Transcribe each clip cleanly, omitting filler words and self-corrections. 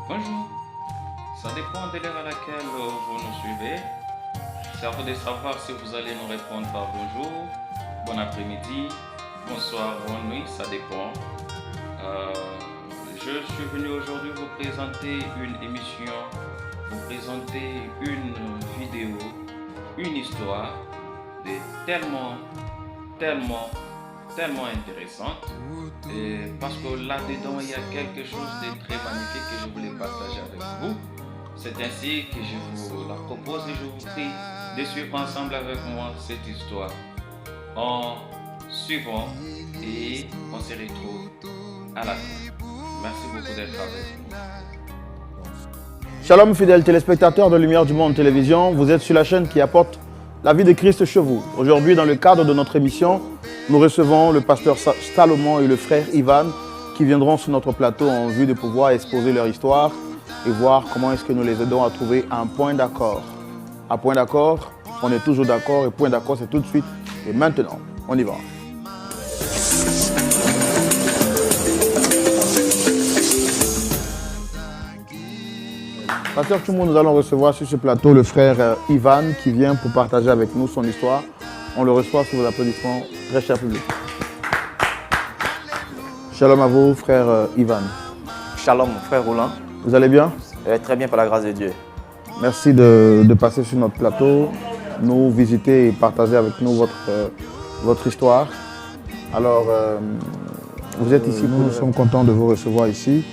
Bonjour, ça dépend de l'heure à laquelle vous nous suivez. C'est à vous de savoir si vous allez nous répondre par bonjour, bon après-midi, bonsoir, bonne nuit, ça dépend. Euh, je suis venu aujourd'hui vous présenter une émission, vous présenter une vidéo, une histoire de tellement intéressante. Et parce que là-dedans, il y a quelque chose de très magnifique que je voulais partager avec vous. C'est ainsi que je vous la propose et je vous prie de suivre ensemble avec moi cette histoire. En suivant et on se retrouve à la fin. Merci beaucoup d'être avec nous. Shalom fidèles téléspectateurs de Lumière du Monde Télévision, vous êtes sur la chaîne qui apporte la vie de Christ chez vous. Aujourd'hui, dans le cadre de notre émission, nous recevons le pasteur Salomon et le frère Ivan qui viendront sur notre plateau en vue de pouvoir exposer leur histoire et voir comment est-ce que nous les aidons à trouver un point d'accord. À point d'accord, on est toujours d'accord et point d'accord, c'est tout de suite et maintenant. On y va. Pasteur Tchoumo, nous allons recevoir sur ce plateau le frère Ivan qui vient pour partager avec nous son histoire. On le reçoit sous vos applaudissements, très cher public. Shalom à vous, frère Ivan. Shalom, frère Roland. Vous allez bien? Très bien par la grâce de Dieu. Merci de passer sur notre plateau, nous visiter et partager avec nous votre histoire. Alors, vous êtes ici, nous sommes contents de vous recevoir ici.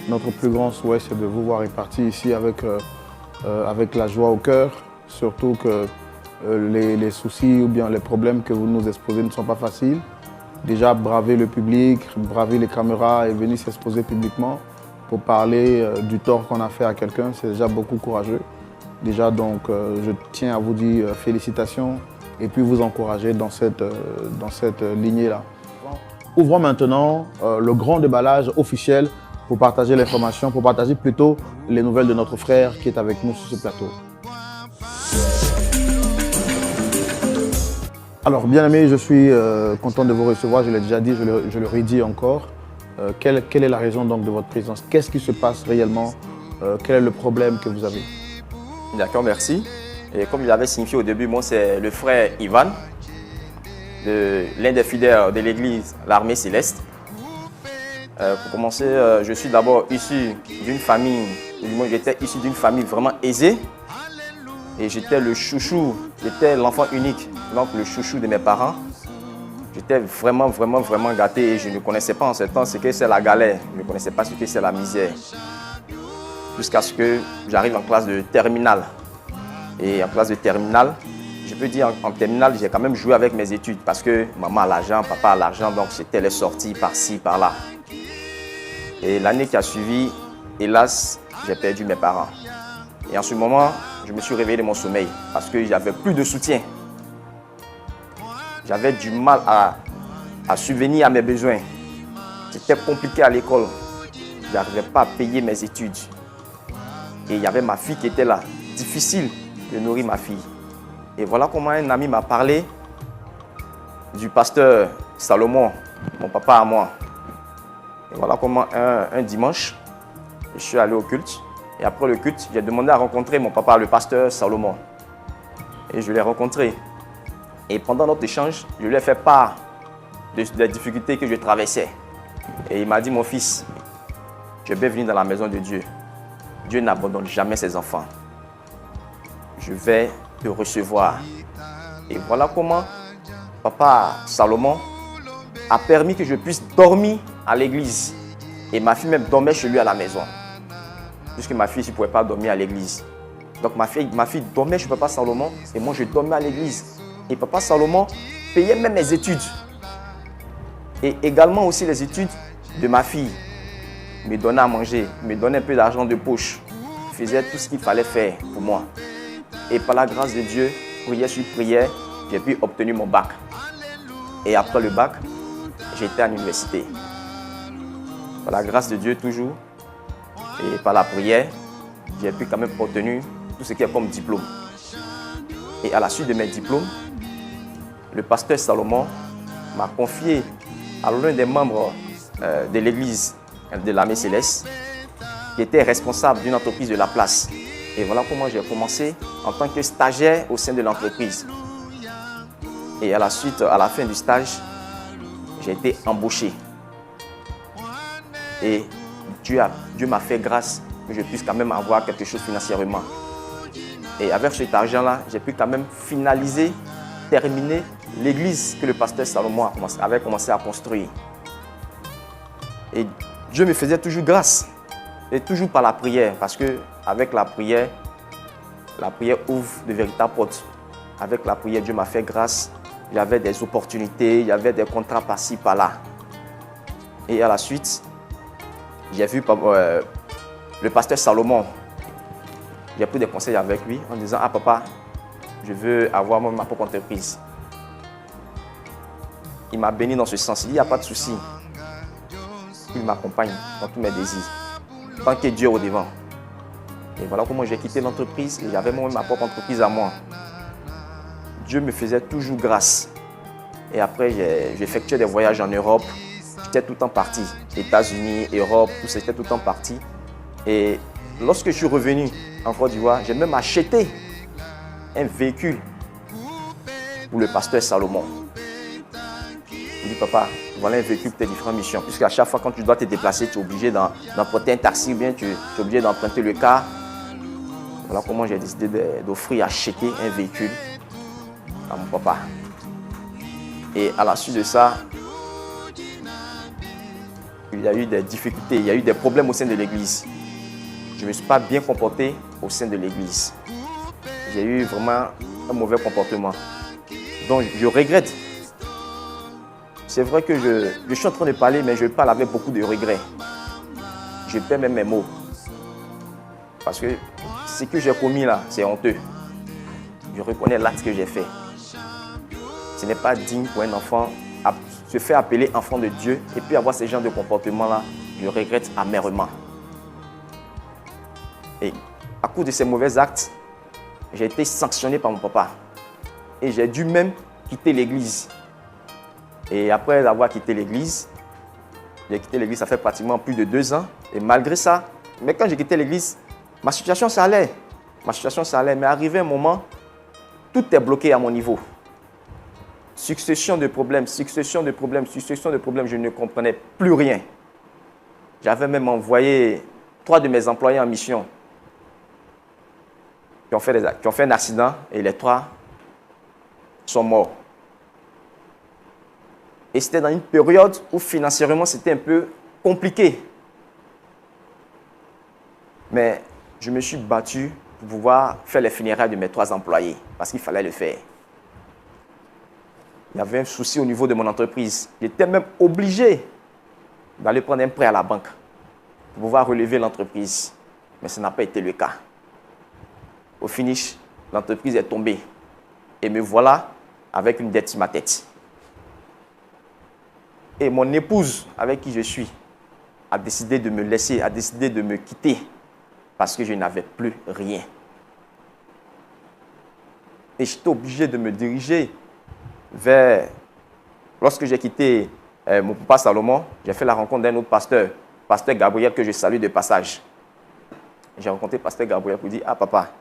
Notre plus grand souhait, c'est de vous voir répartis ici avec la joie au cœur, surtout que les soucis ou bien les problèmes que vous nous exposez ne sont pas faciles. Déjà, braver le public, braver les caméras et venir s'exposer publiquement pour parler du tort qu'on a fait à quelqu'un, c'est déjà beaucoup courageux. Déjà, donc, je tiens à vous dire félicitations et puis vous encourager dans cette lignée-là. Ouvrons maintenant le grand déballage officiel pour partager l'information, pour partager plutôt les nouvelles de notre frère qui est avec nous sur ce plateau. Alors, bien aimé, je suis content de vous recevoir, je l'ai déjà dit, je le redis encore. Quelle est la raison donc de votre présence? Qu'est-ce qui se passe réellement? Quel est le problème que vous avez? D'accord, merci. Et comme il avait signifié au début, moi c'est le frère Ivan, l'un des fidèles de l'église L'Armée Céleste. Pour commencer, je suis d'abord issu d'une famille, j'étais issu d'une famille vraiment aisée. Et j'étais le chouchou, j'étais l'enfant unique, donc le chouchou de mes parents. J'étais vraiment gâté et je ne connaissais pas en ce temps ce que c'est la galère. Je ne connaissais pas ce que c'est la misère. Jusqu'à ce que j'arrive en classe de terminale. Et en classe de terminale, je peux dire en terminale, j'ai quand même joué avec mes études parce que maman a l'argent, papa a l'argent, donc c'était les sorties par-ci, par-là. Et l'année qui a suivi, hélas, j'ai perdu mes parents. Et en ce moment, je me suis réveillé de mon sommeil parce que j'avais plus de soutien. J'avais du mal à subvenir à mes besoins. C'était compliqué à l'école. Je n'arrivais pas à payer mes études. Et il y avait ma fille qui était là. Difficile de nourrir ma fille. Et voilà comment un ami m'a parlé du pasteur Salomon, mon papa à moi. Et voilà comment un dimanche, je suis allé au culte. Et après le culte, j'ai demandé à rencontrer mon papa, le pasteur Salomon. Et je l'ai rencontré. Et pendant notre échange, je lui ai fait part des difficultés que je traversais. Et il m'a dit, mon fils, tu es bienvenu dans la maison de Dieu. Dieu n'abandonne jamais ses enfants. Je vais te recevoir. Et voilà comment papa Salomon a permis que je puisse dormir à l'église. Et ma fille même dormait chez lui à la maison. Puisque ma fille ne pouvait pas dormir à l'église. Donc ma fille dormait chez papa Salomon et moi je dormais à l'église. Et papa Salomon payait même mes études. Et également aussi les études de ma fille. Il me donnait à manger, il me donnait un peu d'argent de poche. Il faisait tout ce qu'il fallait faire pour moi. Et par la grâce de Dieu, prière sur prière, j'ai pu obtenir mon bac. Et après le bac, j'étais à l'université. Par la grâce de Dieu toujours, et par la prière, j'ai pu quand même obtenir tout ce qui est comme diplôme. Et à la suite de mes diplômes, le pasteur Salomon m'a confié à l'un des membres de l'église de l'Armée Céleste qui était responsable d'une entreprise de la place. Et voilà comment j'ai commencé en tant que stagiaire au sein de l'entreprise. Et à la suite, à la fin du stage, j'ai été embauché. Et Dieu m'a fait grâce que je puisse quand même avoir quelque chose financièrement. Et avec cet argent-là, j'ai pu quand même finaliser, terminer l'église que le pasteur Salomon avait commencé à construire. Et Dieu me faisait toujours grâce. Et toujours par la prière, parce qu'avec la prière ouvre de véritables portes. Avec la prière, Dieu m'a fait grâce. Il y avait des opportunités, il y avait des contrats par-ci, par-là. Et à la suite, j'ai vu le pasteur Salomon. J'ai pris des conseils avec lui en disant « Ah papa, je veux avoir ma propre entreprise. » Il m'a béni dans ce sens. Il dit « Il n'y a pas de souci. » Il m'accompagne dans tous mes désirs. Tant que Dieu au devant. Et voilà comment j'ai quitté l'entreprise et j'avais ma propre entreprise à moi. Dieu me faisait toujours grâce. Et après, j'effectuais des voyages en Europe. J'étais tout le temps parti. États-Unis, Europe, tout ça, j'étais tout le temps parti. Et lorsque je suis revenu en Côte d'Ivoire, j'ai même acheté un véhicule pour le pasteur Salomon. Il dit, papa, voilà un véhicule pour tes différentes missions. Puisqu'à chaque fois quand tu dois te déplacer, tu es obligé d'emprunter un taxi ou bien tu es obligé d'emprunter le car. Voilà comment j'ai décidé d'offrir, acheter un véhicule à mon papa. Et à la suite de ça, il y a eu des difficultés, il y a eu des problèmes au sein de l'église. Je ne me suis pas bien comporté au sein de l'église. J'ai eu vraiment un mauvais comportement. Donc je regrette. C'est vrai que je suis en train de parler, mais je parle avec beaucoup de regrets. Je perds même mes mots. Parce que ce que j'ai commis là, c'est honteux. Je reconnais l'acte que j'ai fait. Ce n'est pas digne pour un enfant se faire appeler enfant de Dieu et puis avoir ce genre de comportement-là. Je regrette amèrement. Et à cause de ces mauvais actes, j'ai été sanctionné par mon papa. Et j'ai dû même quitter l'église. Et après avoir quitté l'église, j'ai quitté l'église, ça fait pratiquement plus de 2 ans. Et malgré ça, mais quand j'ai quitté l'église, ma situation ça allait. Mais arrivé un moment, tout est bloqué à mon niveau. Succession de problèmes, je ne comprenais plus rien. J'avais même envoyé 3 de mes employés en mission qui ont fait un accident et les 3 sont morts. Et c'était dans une période où financièrement c'était un peu compliqué. Mais je me suis battu pour pouvoir faire les funérailles de mes 3 employés parce qu'il fallait le faire. Il y avait un souci au niveau de mon entreprise. J'étais même obligé d'aller prendre un prêt à la banque pour pouvoir relever l'entreprise. Mais ça n'a pas été le cas. Au finish, l'entreprise est tombée. Et me voilà avec une dette sur ma tête. Et mon épouse, avec qui je suis, a décidé de me laisser, a décidé de me quitter parce que je n'avais plus rien. Et j'étais obligé de me diriger vers... Lorsque j'ai quitté mon papa Salomon, j'ai fait la rencontre d'un autre pasteur, pasteur Gabriel, que je salue de passage. J'ai rencontré pasteur Gabriel pour dire « Ah papa,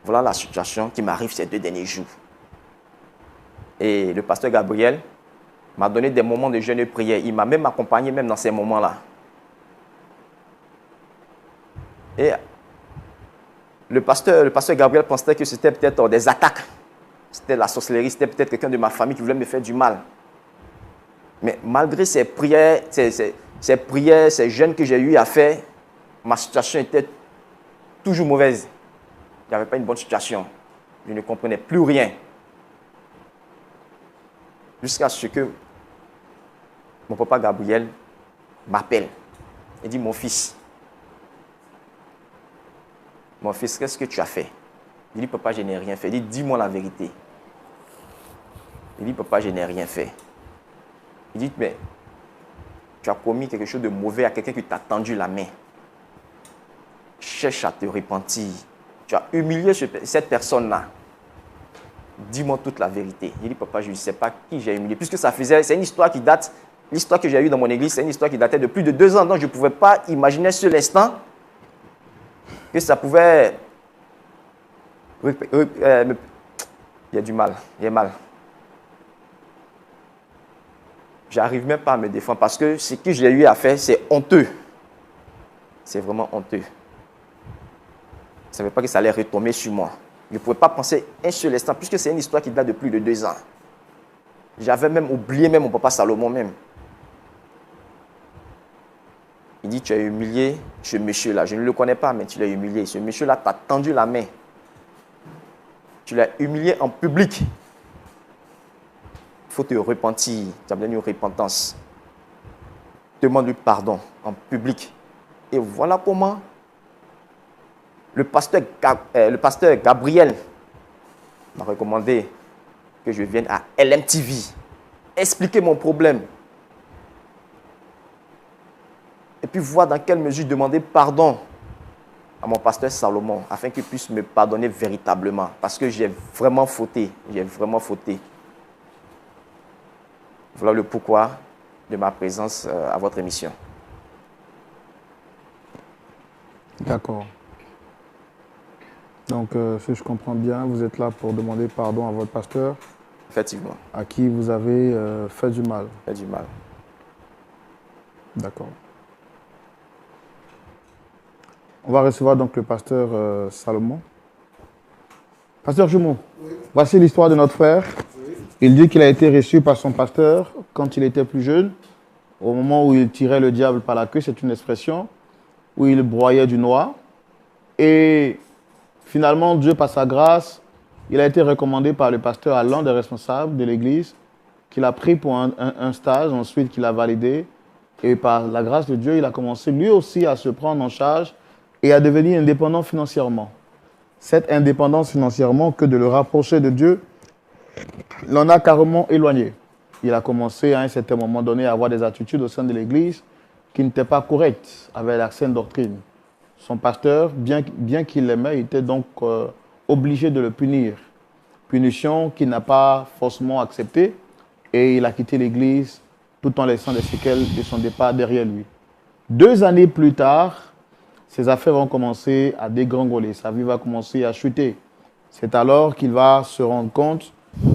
voilà la situation qui m'arrive ces 2 derniers jours. » Et le pasteur Gabriel m'a donné des moments de jeûne et prière. Il m'a même accompagné même dans ces moments-là. Et le pasteur Gabriel pensait que c'était peut-être des attaques. C'était la sorcellerie, c'était peut-être quelqu'un de ma famille qui voulait me faire du mal. Mais malgré ces prières, ces jeûnes que j'ai eu à faire, ma situation était toujours mauvaise. Il n'y avait pas une bonne situation. Je ne comprenais plus rien. Jusqu'à ce que mon papa Gabriel m'appelle et dit « Mon fils, qu'est-ce que tu as fait ?» Il dit « Papa, je n'ai rien fait. » Il dit « Dis-moi la vérité. » Il dit « Papa, je n'ai rien fait. » Il dit « Mais tu as commis quelque chose de mauvais à quelqu'un qui t'a tendu la main. Cherche à te repentir. Tu as humilié cette personne-là. Dis-moi toute la vérité. » Il dit « Papa, je ne sais pas qui j'ai humilié. » Puisque c'est une histoire qui date L'histoire que j'ai eue dans mon église, c'est une histoire qui datait de plus de 2 ans. Donc, je ne pouvais pas imaginer sur l'instant que ça pouvait... Il y a du mal, il y a mal. Je n'arrive même pas à me défendre parce que ce que j'ai eu à faire, c'est honteux. C'est vraiment honteux. Je ne savais pas que ça allait retomber sur moi. Je ne pouvais pas penser un seul instant, puisque c'est une histoire qui date de plus de 2 ans. J'avais même oublié même mon papa Salomon même. Il dit, tu as humilié ce monsieur-là. Je ne le connais pas, mais tu l'as humilié. Ce monsieur-là t'a tendu la main. Tu l'as humilié en public. Il faut te repentir. Tu as besoin d'une repentance. Demande-lui pardon en public. Et voilà comment le pasteur Gabriel m'a recommandé que je vienne à LMTV expliquer mon problème. Et puis voir dans quelle mesure demander pardon à mon pasteur Salomon afin qu'il puisse me pardonner véritablement. Parce que j'ai vraiment fauté. J'ai vraiment fauté. Voilà le pourquoi de ma présence à votre émission. D'accord. Donc, si je comprends bien, vous êtes là pour demander pardon à votre pasteur. Effectivement. À qui vous avez fait du mal. Fait du mal. D'accord. On va recevoir donc le pasteur Salomon. Pasteur Jumeau, oui. Voici l'histoire de notre frère. Oui. Il dit qu'il a été reçu par son pasteur quand il était plus jeune, au moment où il tirait le diable par la queue, c'est une expression, où il broyait du noix. Et finalement, Dieu, par sa grâce, il a été recommandé par le pasteur à l'un des responsables de l'église, qu'il a pris pour un stage, ensuite qu'il a validé. Et par la grâce de Dieu, il a commencé lui aussi à se prendre en charge et à devenir indépendant financièrement. Cette indépendance financièrement, que de le rapprocher de Dieu, l'en a carrément éloigné. Il a commencé à un certain moment donné à avoir des attitudes au sein de l'église qui n'étaient pas correctes avec la saine doctrine. Son pasteur, bien qu'il l'aimait, était donc obligé de le punir. Punition qu'il n'a pas forcément acceptée et il a quitté l'église tout en laissant des séquelles de son départ derrière lui. 2 années plus tard, ses affaires vont commencer à dégringoler, sa vie va commencer à chuter. C'est alors qu'il va se rendre compte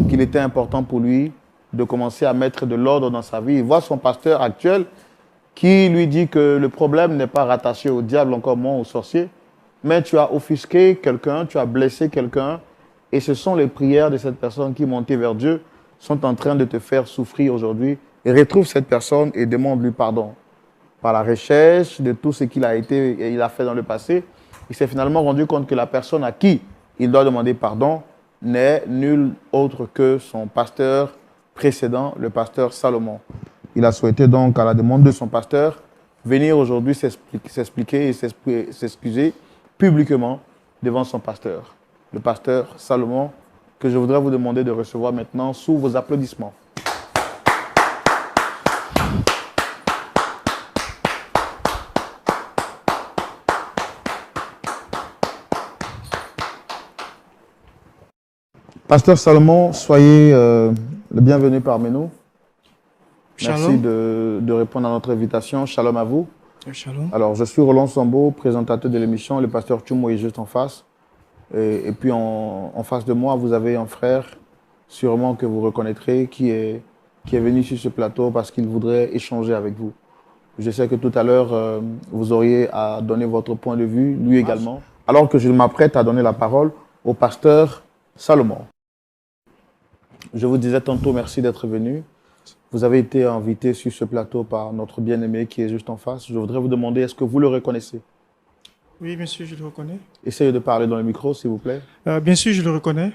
qu'il était important pour lui de commencer à mettre de l'ordre dans sa vie. Il voit son pasteur actuel qui lui dit que le problème n'est pas rattaché au diable, encore moins au sorcier, mais tu as offusqué quelqu'un, tu as blessé quelqu'un, et ce sont les prières de cette personne qui, montées vers Dieu, sont en train de te faire souffrir aujourd'hui. Et retrouve cette personne et demande-lui pardon. Par la recherche de tout ce qu'il a été et il a fait dans le passé, il s'est finalement rendu compte que la personne à qui il doit demander pardon n'est nul autre que son pasteur précédent, le pasteur Salomon. Il a souhaité donc, à la demande de son pasteur, venir aujourd'hui s'expliquer et s'excuser publiquement devant son pasteur, le pasteur Salomon, que je voudrais vous demander de recevoir maintenant sous vos applaudissements. Pasteur Salomon, soyez le bienvenu parmi nous. Shalom. Merci de répondre à notre invitation. Shalom à vous. Shalom. Alors, je suis Roland Sambo, présentateur de l'émission. Le pasteur Tchoumo est juste en face. Et puis, en face de moi, vous avez un frère, sûrement que vous reconnaîtrez, qui est venu sur ce plateau parce qu'il voudrait échanger avec vous. Je sais que tout à l'heure, vous auriez à donner votre point de vue, lui également. Alors que je m'apprête à donner la parole au pasteur Salomon. Je vous disais tantôt merci d'être venu. Vous avez été invité sur ce plateau par notre bien-aimé qui est juste en face. Je voudrais vous demander, est-ce que vous le reconnaissez? Oui, monsieur, je le reconnais. Essayez de parler dans le micro, s'il vous plaît. Bien sûr, je le reconnais.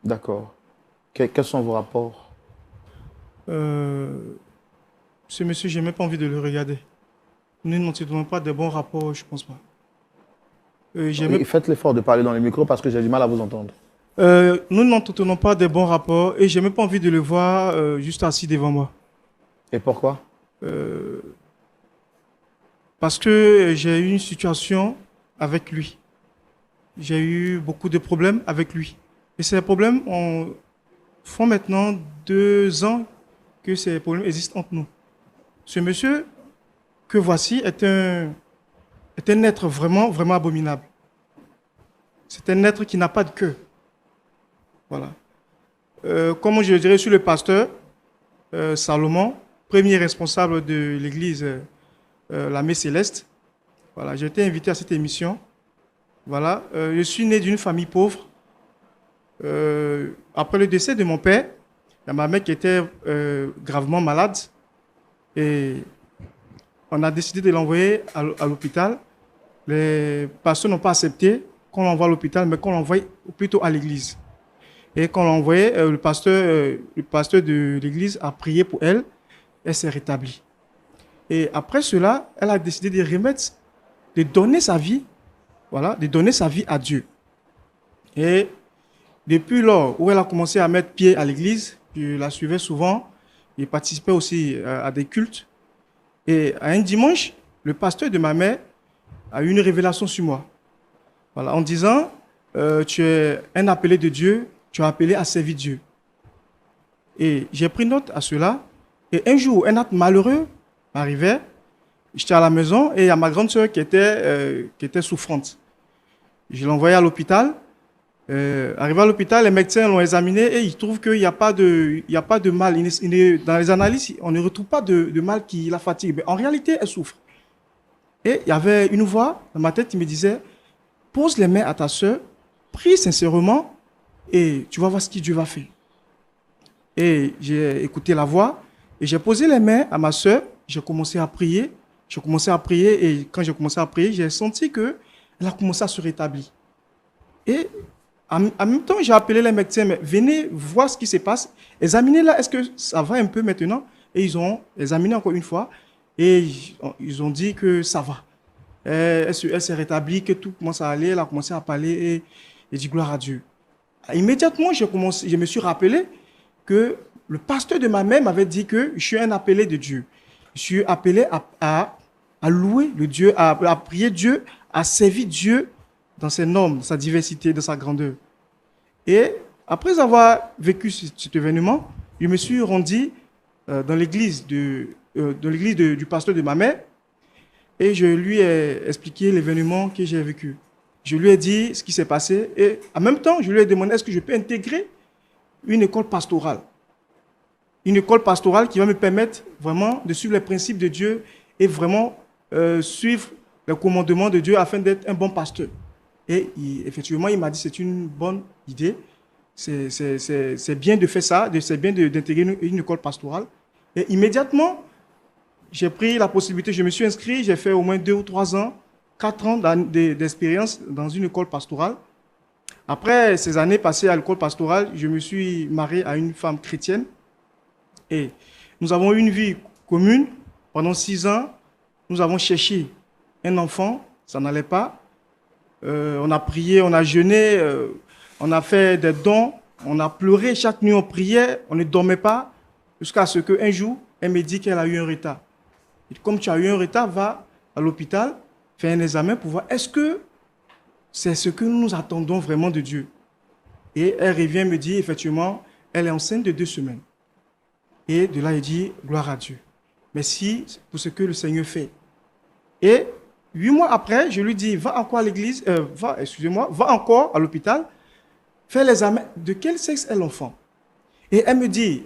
D'accord. Quels sont vos rapports? Ce monsieur, je n'ai même pas envie de le regarder. Nous n'entretiendrons pas de bons rapports, je ne pense pas. Faites l'effort de parler dans le micro parce que j'ai du mal à vous entendre. Nous n'entretenons pas de bons rapports et je n'ai même pas envie de le voir juste assis devant moi. Et pourquoi? Parce que j'ai eu une situation avec lui. J'ai eu beaucoup de problèmes avec lui. Et ces problèmes font maintenant 2 ans que ces problèmes existent entre nous. ce monsieur que voici est un être vraiment, vraiment abominable. C'est un être qui n'a pas de cœur. Voilà. Comme je dirais, je suis le pasteur Salomon, premier responsable de l'église La Messe Céleste. Voilà, j'ai été invité à cette émission. Voilà, je suis né d'une famille pauvre. Après le décès de mon père, il y a ma mère qui était gravement malade et on a décidé de l'envoyer à l'hôpital. Les pasteurs n'ont pas accepté qu'on l'envoie à l'hôpital, mais qu'on l'envoie plutôt à l'église. Et quand on l'a envoyé, le pasteur de l'église a prié pour elle. Elle s'est rétablie. Et après cela, elle a décidé de remettre, de donner sa vie, voilà, de donner sa vie à Dieu. Et depuis lors où elle a commencé à mettre pied à l'église, je la suivais souvent, je participais aussi à des cultes. Et à un dimanche, le pasteur de ma mère a eu une révélation sur moi. Voilà, en disant, tu es un appelé de Dieu, tu es appelé à servir Dieu. Et j'ai pris note à cela. Et un jour, un acte malheureux m'arrivait. J'étais à la maison et il y a ma grande sœur qui était souffrante. Je l'ai envoyée à l'hôpital. Arrivé à l'hôpital, les médecins l'ont examiné et ils trouvent qu'il n'y a pas de mal. Dans les analyses, on ne retrouve pas de mal qui la fatigue. Mais en réalité, elle souffre. Et il y avait une voix dans ma tête qui me disait, pose les mains à ta sœur, prie sincèrement et tu vas voir ce que Dieu va faire. Et j'ai écouté la voix et j'ai posé les mains à ma sœur. J'ai commencé à prier. Et quand j'ai commencé à prier, j'ai senti qu'elle a commencé à se rétablir. Et en même temps, j'ai appelé les médecins, mais venez voir ce qui se passe. Examinez-la, est-ce que ça va un peu maintenant? Et ils ont examiné encore une fois et ils ont dit que ça va. Elle s'est rétablie, que tout commence à aller. Elle a commencé à parler et j'ai dit gloire à Dieu. Immédiatement, je me suis rappelé que le pasteur de ma mère m'avait dit que je suis un appelé de Dieu. Je suis appelé à louer le Dieu, à prier Dieu, à servir Dieu dans ses normes, dans sa diversité, dans sa grandeur. Et après avoir vécu cet événement, je me suis rendu dans l'église du pasteur de ma mère et je lui ai expliqué l'événement que j'ai vécu. Je lui ai dit ce qui s'est passé et en même temps, je lui ai demandé est-ce que je peux intégrer une école pastorale. Une école pastorale qui va me permettre vraiment de suivre les principes de Dieu et vraiment suivre les commandements de Dieu afin d'être un bon pasteur. Et effectivement, il m'a dit c'est une bonne idée. C'est bien de faire ça, c'est bien d'intégrer une école pastorale. Et immédiatement, j'ai pris la possibilité, je me suis inscrit, j'ai fait au moins 2 ou 3 ans, 4 ans d'expérience dans une école pastorale. Après ces années passées à l'école pastorale, je me suis marié à une femme chrétienne. Et nous avons eu une vie commune pendant 6 ans. Nous avons cherché un enfant, ça n'allait pas. On a prié, on a jeûné, on a fait des dons, on a pleuré chaque nuit, on priait, on ne dormait pas, jusqu'à ce qu'un jour, elle me dit qu'elle a eu un retard. Et comme tu as eu un retard, va à l'hôpital, fais un examen pour voir est-ce que c'est ce que nous attendons vraiment de Dieu. Et elle revient me dire, effectivement, elle est enceinte de 2 semaines. Et de là, elle dit, gloire à Dieu. Merci pour ce que le Seigneur fait. Et 8 mois après, je lui dis, va encore à l'église, va encore à l'hôpital, fais l'examen. De quel sexe est l'enfant? Et elle me dit,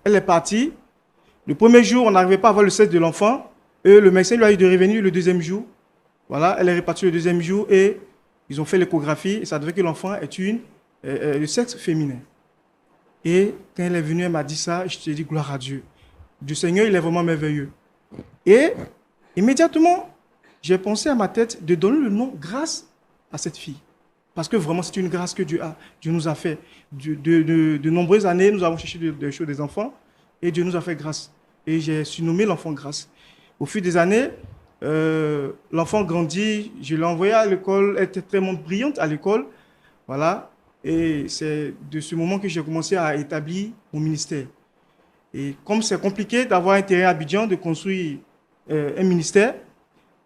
elle est partie. Le premier jour, on n'arrivait pas à voir le sexe de l'enfant. Et le médecin lui a eu de revenir le 2e jour. Voilà, elle est repartie le 2e jour et ils ont fait l'échographie et ça devait que l'enfant est le sexe féminin. Et quand elle est venue, elle m'a dit ça, je te dis gloire à Dieu. Du Seigneur, il est vraiment merveilleux. Et immédiatement, j'ai pensé à ma tête de donner le nom grâce à cette fille. Parce que vraiment, c'est une grâce que Dieu nous a fait. De nombreuses années, nous avons cherché des choses des enfants et Dieu nous a fait grâce. Et j'ai surnommé l'enfant grâce. Au fil des années, l'enfant grandit, je l'ai envoyé à l'école, elle était très brillante à l'école. Voilà. Et c'est de ce moment que j'ai commencé à établir mon ministère. Et comme c'est compliqué d'avoir un terrain à Abidjan, de construire un ministère,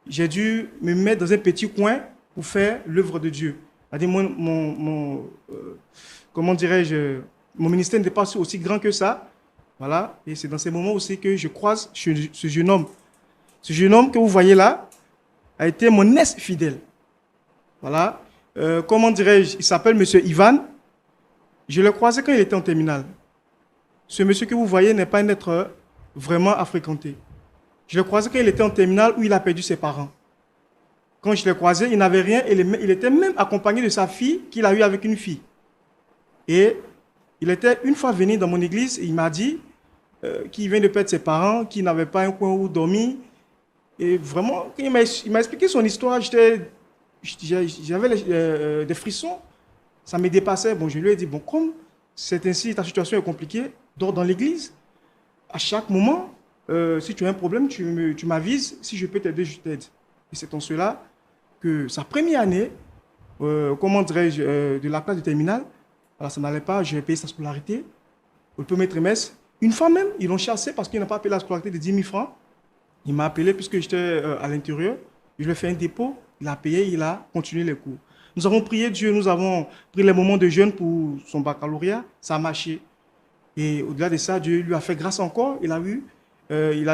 j'ai dû me mettre dans un petit coin pour faire l'œuvre de Dieu. C'est-à-dire comment dirais-je, mon ministère n'était pas aussi grand que ça. Voilà. Et c'est dans ces moments aussi que je croise ce jeune homme. Ce jeune homme que vous voyez là a été mon ex-fidèle. Voilà. Comment dirais-je? Il s'appelle Monsieur Ivan. Je l'ai croisé quand il était en terminale. Ce monsieur que vous voyez n'est pas un être vraiment à fréquenter. Je l'ai croisé quand il était en terminale où il a perdu ses parents. Quand je l'ai croisé, il n'avait rien et il était même accompagné de sa fille qu'il a eue avec une fille. Et il était une fois venu dans mon église et il m'a dit qu'il vient de perdre ses parents, qu'il n'avait pas un coin où dormir. Et vraiment, quand il m'a expliqué son histoire, j'avais des frissons. Ça me dépassait. Bon, je lui ai dit, bon, comme c'est ainsi, ta situation est compliquée, dors dans l'église. À chaque moment, si tu as un problème, tu m'avises. Si je peux t'aider, je t'aide. Et c'est en cela que sa première année, comment dirais-je, de la classe de terminale, alors ça n'allait pas, j'ai payé sa scolarité. Au premier trimestre, une fois même, ils l'ont chassé parce qu'il n'a pas payé la scolarité de 10 000 francs. Il m'a appelé puisque j'étais à l'intérieur. Je lui ai fait un dépôt, il a payé, il a continué les cours. Nous avons prié Dieu, nous avons pris les moments de jeûne pour son baccalauréat, ça a marché. Et au-delà de ça, Dieu lui a fait grâce encore. Il a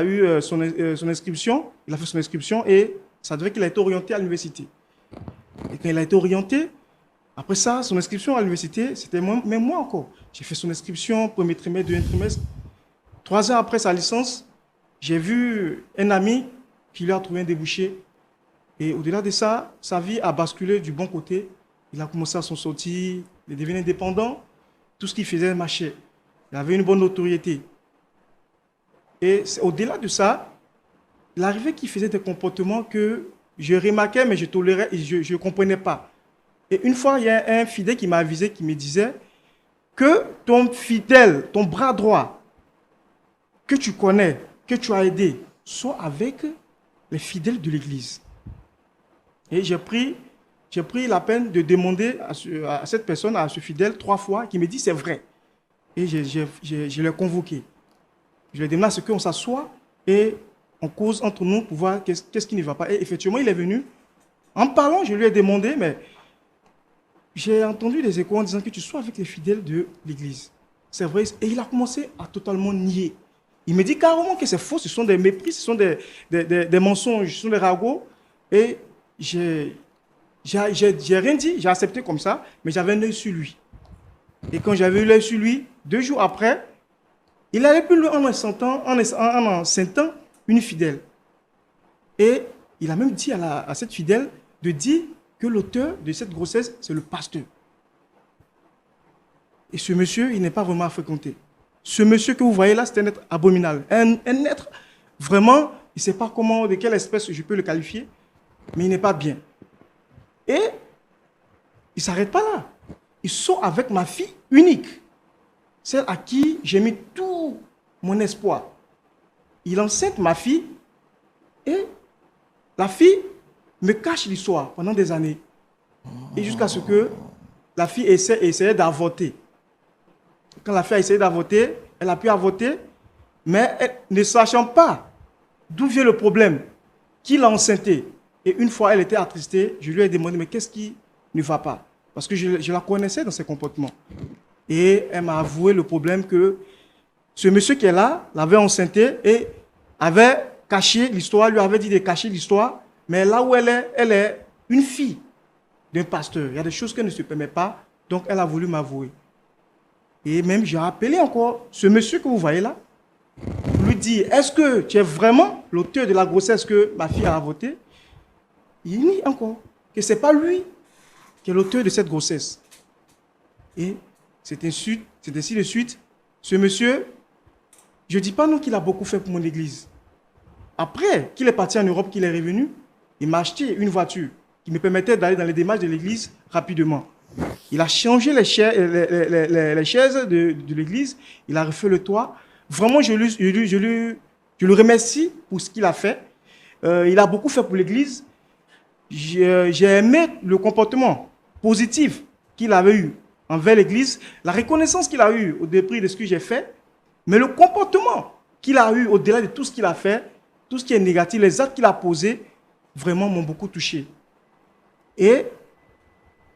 eu son inscription, il a fait son inscription et ça devait qu'il a été orienté à l'université. Et quand il a été orienté, après ça, son inscription à l'université, c'était même moi encore. J'ai fait son inscription, premier trimestre, deuxième trimestre. 3 ans après sa licence, j'ai vu un ami qui lui a trouvé un débouché. Et au-delà de ça, sa vie a basculé du bon côté. Il a commencé à s'en sortir, il est devenu indépendant. Tout ce qu'il faisait marchait. Il avait une bonne notoriété. Et au-delà de ça, il arrivait qu'il faisait des comportements que je remarquais, mais je tolérais et je ne comprenais pas. Et une fois, il y a un fidèle qui m'a avisé, qui me disait que ton fidèle, ton bras droit, que tu connais, que tu as aidé, soit avec les fidèles de l'Église. Et j'ai pris la peine de demander à cette personne, à ce fidèle, 3 fois, qui me dit c'est vrai. Et je l'ai convoqué. Je lui ai demandé à ce qu'on s'assoie et on cause entre nous pour voir qu'est-ce qui ne va pas. Et effectivement, il est venu. En parlant, je lui ai demandé, mais j'ai entendu des échos en disant que tu sois avec les fidèles de l'Église. C'est vrai. Et il a commencé à totalement nier. Il me dit carrément que c'est faux, ce sont des mépris, ce sont des mensonges, ce sont des ragots. Et j'ai rien dit, j'ai accepté comme ça, mais j'avais un œil sur lui. Et quand j'avais eu l'œil sur lui, 2 jours après, il allait plus loin en enceintant une fidèle. Et il a même dit à cette fidèle de dire que l'auteur de cette grossesse, c'est le pasteur. Et ce monsieur, il n'est pas vraiment à fréquenter. Ce monsieur que vous voyez là, c'est un être abominable. Un être, vraiment, il ne sait pas comment, de quelle espèce je peux le qualifier, mais il n'est pas bien. Et il ne s'arrête pas là. Il sort avec ma fille unique, celle à qui j'ai mis tout mon espoir. Il enceinte ma fille et la fille me cache l'histoire pendant des années. Et jusqu'à ce que la fille essayait d'avorter. Quand la fille a essayé d'avorter, elle a pu avorter, mais elle, ne sachant pas d'où vient le problème, qui l'a enceintée. Et une fois, elle était attristée, je lui ai demandé, mais qu'est-ce qui ne va pas? Parce que je la connaissais dans ses comportements. Et elle m'a avoué le problème que ce monsieur qui est là l'avait enceintée et avait caché l'histoire, lui avait dit de cacher l'histoire, mais là où elle est une fille d'un pasteur. Il y a des choses qu'elle ne se permet pas, donc elle a voulu m'avouer. Et même, j'ai appelé encore ce monsieur que vous voyez là, pour lui dire, est-ce que tu es vraiment l'auteur de la grossesse que ma fille a avortée? Il nie encore que ce n'est pas lui qui est l'auteur de cette grossesse. Et c'est ainsi de suite. Ce monsieur, je ne dis pas non qu'il a beaucoup fait pour mon église. Après qu'il est parti en Europe, qu'il est revenu, il m'a acheté une voiture qui me permettait d'aller dans les démarches de l'église rapidement. Il a changé les chaises de l'église, il a refait le toit. Vraiment, je le remercie pour ce qu'il a fait. Il a beaucoup fait pour l'église. J'ai aimé le comportement positif qu'il avait eu envers l'église, la reconnaissance qu'il a eue au dépit de ce que j'ai fait, mais le comportement qu'il a eu au-delà de tout ce qu'il a fait, tout ce qui est négatif, les actes qu'il a posés, vraiment m'ont beaucoup touché. Et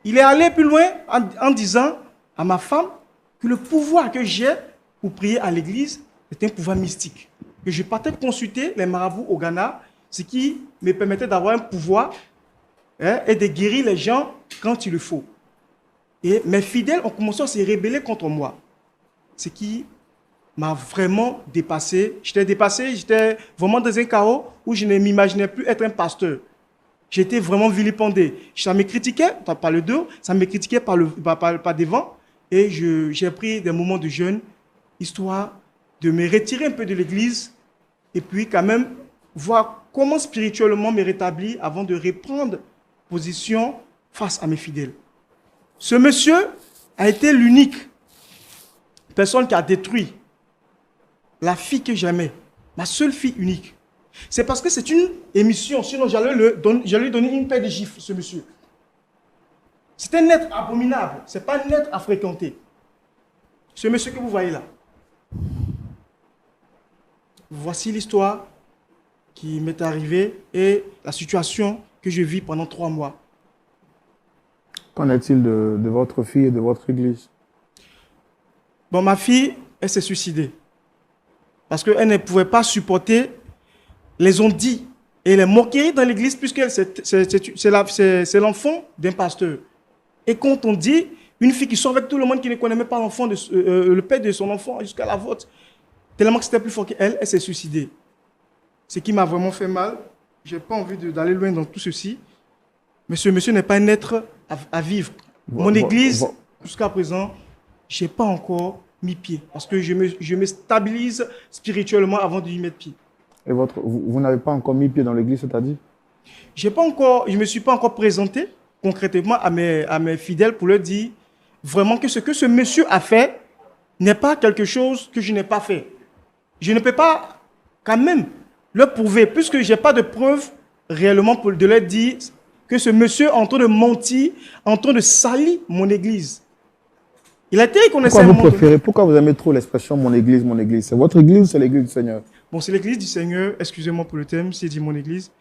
il est allé plus loin en disant à ma femme que le pouvoir que j'ai pour prier à l'église c'était un pouvoir mystique. Que je partais consulter les marabouts au Ghana, ce qui me permettait d'avoir un pouvoir et de guérir les gens quand il le faut. Et mes fidèles ont commencé à se rebeller contre moi. Ce qui m'a vraiment dépassé. J'étais vraiment dans un chaos où je ne m'imaginais plus être un pasteur. J'étais vraiment vilipendé. Ça me critiquait par le dos, ça me critiquait par devant. Et j'ai pris des moments de jeûne, histoire de me retirer un peu de l'église et puis quand même voir comment spirituellement me rétablir avant de reprendre position face à mes fidèles. Ce monsieur a été l'unique personne qui a détruit la fille que j'aimais, ma seule fille unique. C'est parce que c'est une émission, sinon j'allais lui donner une paire de gifles, ce monsieur. C'est un être abominable, ce n'est pas un être à fréquenter. Ce monsieur que vous voyez là. Voici l'histoire qui m'est arrivée et la situation que je vis pendant 3 mois. Qu'en est-il de votre fille et de votre église? Bon, ma fille, elle s'est suicidée. Parce qu'elle ne pouvait pas supporter les on-dit et les moqueries dans l'église, puisque c'est l'enfant d'un pasteur. Et quand on dit, une fille qui sort avec tout le monde qui ne connaît même pas l'enfant, le père de son enfant jusqu'à la vôtre, tellement que c'était plus fort qu'elle, elle s'est suicidée. Ce qui m'a vraiment fait mal. Je n'ai pas envie d'aller loin dans tout ceci. Mais ce monsieur n'est pas un être à vivre. Mon église, jusqu'à présent, je n'ai pas encore mis pied. Parce que je me stabilise spirituellement avant de y mettre pied. Et vous n'avez pas encore mis pied dans l'église, c'est-à-dire? Je ne me suis pas encore présenté concrètement à mes fidèles pour leur dire vraiment que ce que ce monsieur a fait n'est pas quelque chose que je n'ai pas fait. Je ne peux pas quand même le prouver, puisque je n'ai pas de preuves réellement pour de leur dire que ce monsieur est en train de mentir, en train de salir mon église. Il a été reconnaissant. Pourquoi vous aimez trop l'expression mon église, mon église? C'est votre église ou c'est l'église du Seigneur? Bon, c'est l'église du Seigneur. Excusez-moi pour le thème, c'est dit mon église.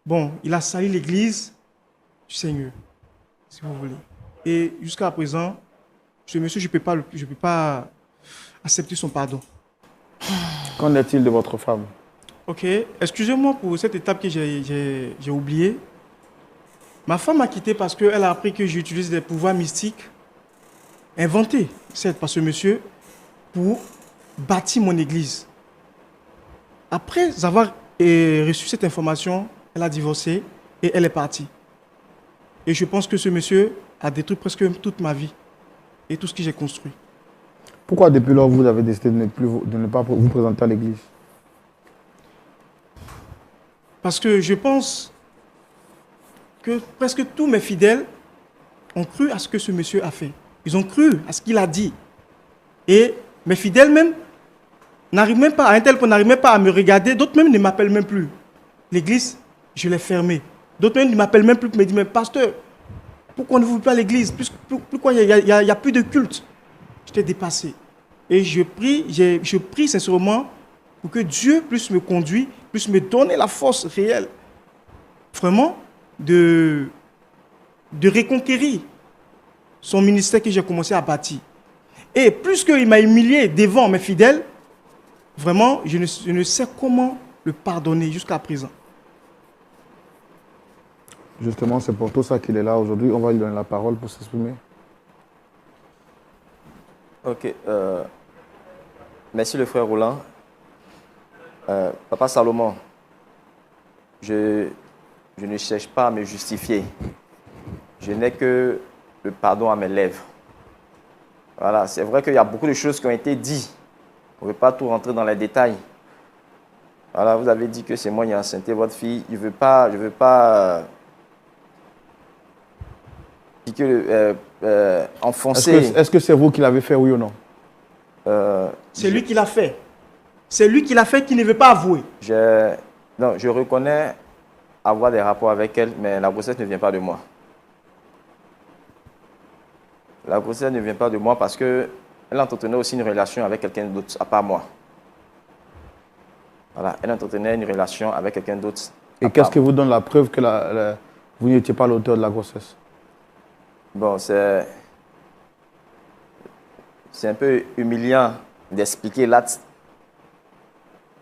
Bon, il a sali l'église du Seigneur, si vous voulez. Et jusqu'à présent, ce monsieur, je ne peux pas accepter son pardon. Qu'en est-il de votre femme? Ok, excusez-moi pour cette étape que j'ai oubliée. Ma femme m'a quitté parce qu'elle a appris que j'utilise des pouvoirs mystiques inventés, certes, par ce monsieur, pour bâtir mon église. Après avoir reçu cette information, elle a divorcé et elle est partie. Et je pense que ce monsieur a détruit presque toute ma vie et tout ce que j'ai construit. Pourquoi depuis lors vous avez décidé de ne pas vous présenter à l'église? Parce que je pense que presque tous mes fidèles ont cru à ce que ce monsieur a fait. Ils ont cru à ce qu'il a dit. Et mes fidèles même n'arrivent même pas, à un tel point, n'arrivent même pas à me regarder. D'autres même ne m'appellent même plus. L'église, je l'ai fermée. D'autres même ne m'appellent même plus pour me dire, mais pasteur, pourquoi ne vous pas à l'église? Pourquoi il n'y a plus de culte? J'étais dépassé. Et je prie sincèrement pour que Dieu puisse me conduire, puisse me donner la force réelle, vraiment, de reconquérir son ministère que j'ai commencé à bâtir. Et plus qu'il m'a humilié devant mes fidèles, vraiment, je ne sais comment le pardonner jusqu'à présent. Justement, c'est pour tout ça qu'il est là aujourd'hui. On va lui donner la parole pour s'exprimer. Ok. Merci le frère Roland. Papa Salomon, je ne cherche pas à me justifier. Je n'ai que le pardon à mes lèvres. Voilà, c'est vrai qu'il y a beaucoup de choses qui ont été dites. On ne veut pas tout rentrer dans les détails. Voilà, vous avez dit que c'est moi qui ai enceinté votre fille. Je ne veux pas enfoncer. Est-ce que c'est vous qui l'avez fait, oui ou non? C'est lui qui l'a fait. C'est lui qui l'a fait qui ne veut pas avouer. Non, je reconnais avoir des rapports avec elle, mais la grossesse ne vient pas de moi. La grossesse ne vient pas de moi parce qu'elle entretenait aussi une relation avec quelqu'un d'autre, à part moi. Voilà, elle entretenait une relation avec quelqu'un d'autre. Et qu'est-ce qui vous donne la preuve que vous n'étiez pas l'auteur de la grossesse? Bon, c'est un peu humiliant d'expliquer l'acte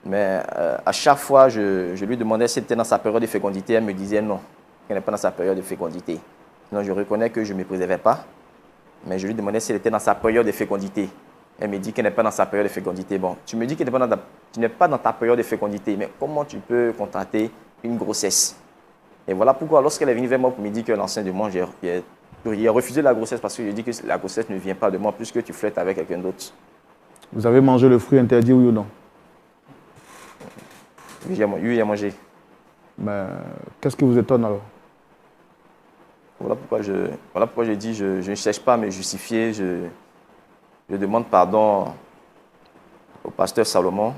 Mais à chaque fois, je lui demandais si elle était dans sa période de fécondité. Elle me disait non, qu'elle n'est pas dans sa période de fécondité. Sinon, je reconnais que je ne me préservais pas. Mais je lui demandais si elle était dans sa période de fécondité. Elle me dit qu'elle n'est pas dans sa période de fécondité. Bon, tu me dis que tu n'es pas dans ta période de fécondité, mais comment tu peux contracter une grossesse? Et voilà pourquoi, lorsqu'elle est venue vers moi pour me dire qu'elle est enceinte de moi, j'ai refusé la grossesse parce que je dis que la grossesse ne vient pas de moi puisque tu flirtes avec quelqu'un d'autre. Vous avez mangé le fruit interdit, oui ou non? Oui, j'ai mangé. Mais qu'est-ce qui vous étonne alors? Voilà pourquoi je dis je ne cherche pas à me justifier. Je demande pardon au pasteur Salomon.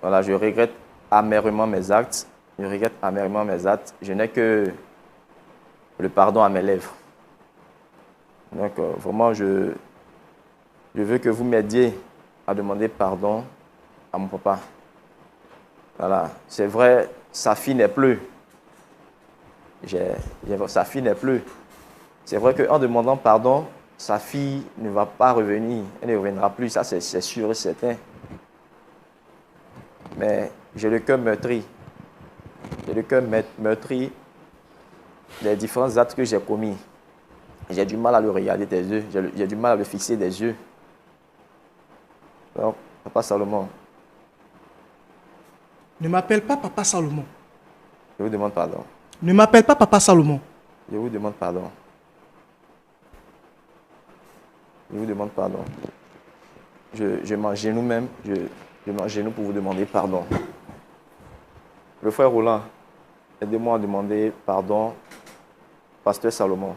Voilà, je regrette amèrement mes actes. Je n'ai que le pardon à mes lèvres. Donc, vraiment, je veux que vous m'aidiez à demander pardon à mon papa. Voilà, c'est vrai, sa fille n'est plus. Sa fille n'est plus. C'est vrai qu'en demandant pardon, sa fille ne va pas revenir. Elle ne reviendra plus, ça c'est sûr et certain. Mais j'ai le cœur meurtri. J'ai le cœur meurtri des différents actes que j'ai commis. J'ai du mal à le regarder des yeux. J'ai du mal à le fixer des yeux. Alors, Papa Salomon. Ne m'appelle pas Papa Salomon. Je vous demande pardon. Ne m'appelle pas Papa Salomon. Je vous demande pardon. Je vous demande pardon. Je m'agenouille même. Je m'agenouille pour vous demander pardon. Le frère Roland, aidez-moi à demander pardon, pasteur Salomon.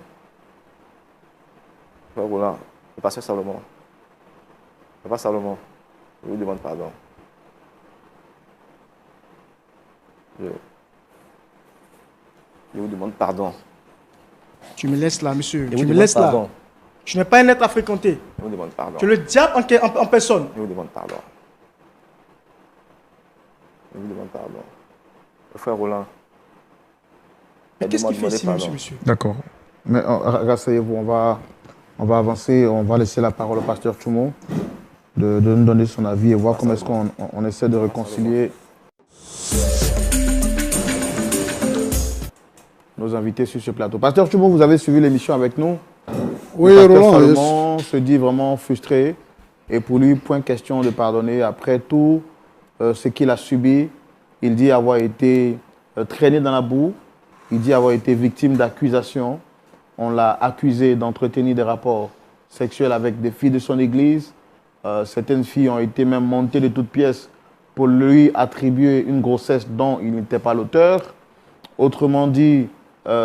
Frère Roland, le pasteur Salomon. Papa Salomon, je vous demande pardon. Je vous demande pardon. Tu me laisses là, monsieur. Je Tu vous me demande laisses là. pardon. Tu n'es pas un être à fréquenter. Je vous demande pardon. Tu es le diable en personne. Je vous demande pardon. Je vous demande pardon. Le frère Roland. Mais qu'est-ce qu'il fait ici, pardon. monsieur? D'accord. Mais rasseyez-vous, on va avancer, on va laisser la parole au pasteur Tchoumo de nous donner son avis et voir comment est-ce qu'on essaie de réconcilier nos invités sur ce plateau. Pasteur Tchoumo, vous avez suivi l'émission avec nous. Oui, le pasteur Roland, Salomon se dit vraiment frustré et pour lui, point question de pardonner après tout ce qu'il a subi. Il dit avoir été traîné dans la boue, il dit avoir été victime d'accusations. On l'a accusé d'entretenir des rapports sexuels avec des filles de son église. Certaines filles ont été même montées de toutes pièces pour lui attribuer une grossesse dont il n'était pas l'auteur. Autrement dit,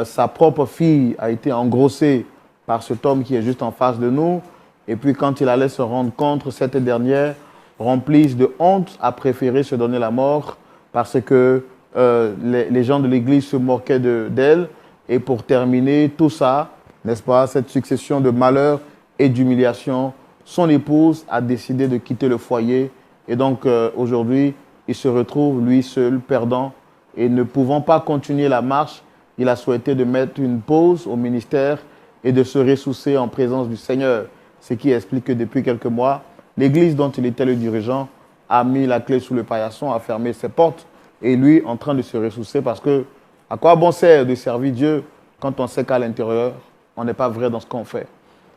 sa propre fille a été engrossée par cet homme qui est juste en face de nous. Et puis quand il allait se rendre compte, cette dernière, remplie de honte, a préféré se donner la mort parce que les gens de l'église se moquaient d'elle. Et pour terminer tout ça, n'est-ce pas, cette succession de malheurs et d'humiliations, son épouse a décidé de quitter le foyer. Et donc aujourd'hui, il se retrouve lui seul, perdant. Et ne pouvant pas continuer la marche, il a souhaité de mettre une pause au ministère et de se ressourcer en présence du Seigneur. Ce qui explique que depuis quelques mois, l'église dont il était le dirigeant a mis la clé sous le paillasson, a fermé ses portes. Et lui, en train de se ressourcer parce que à quoi bon sert de servir Dieu quand on sait qu'à l'intérieur, on n'est pas vrai dans ce qu'on fait?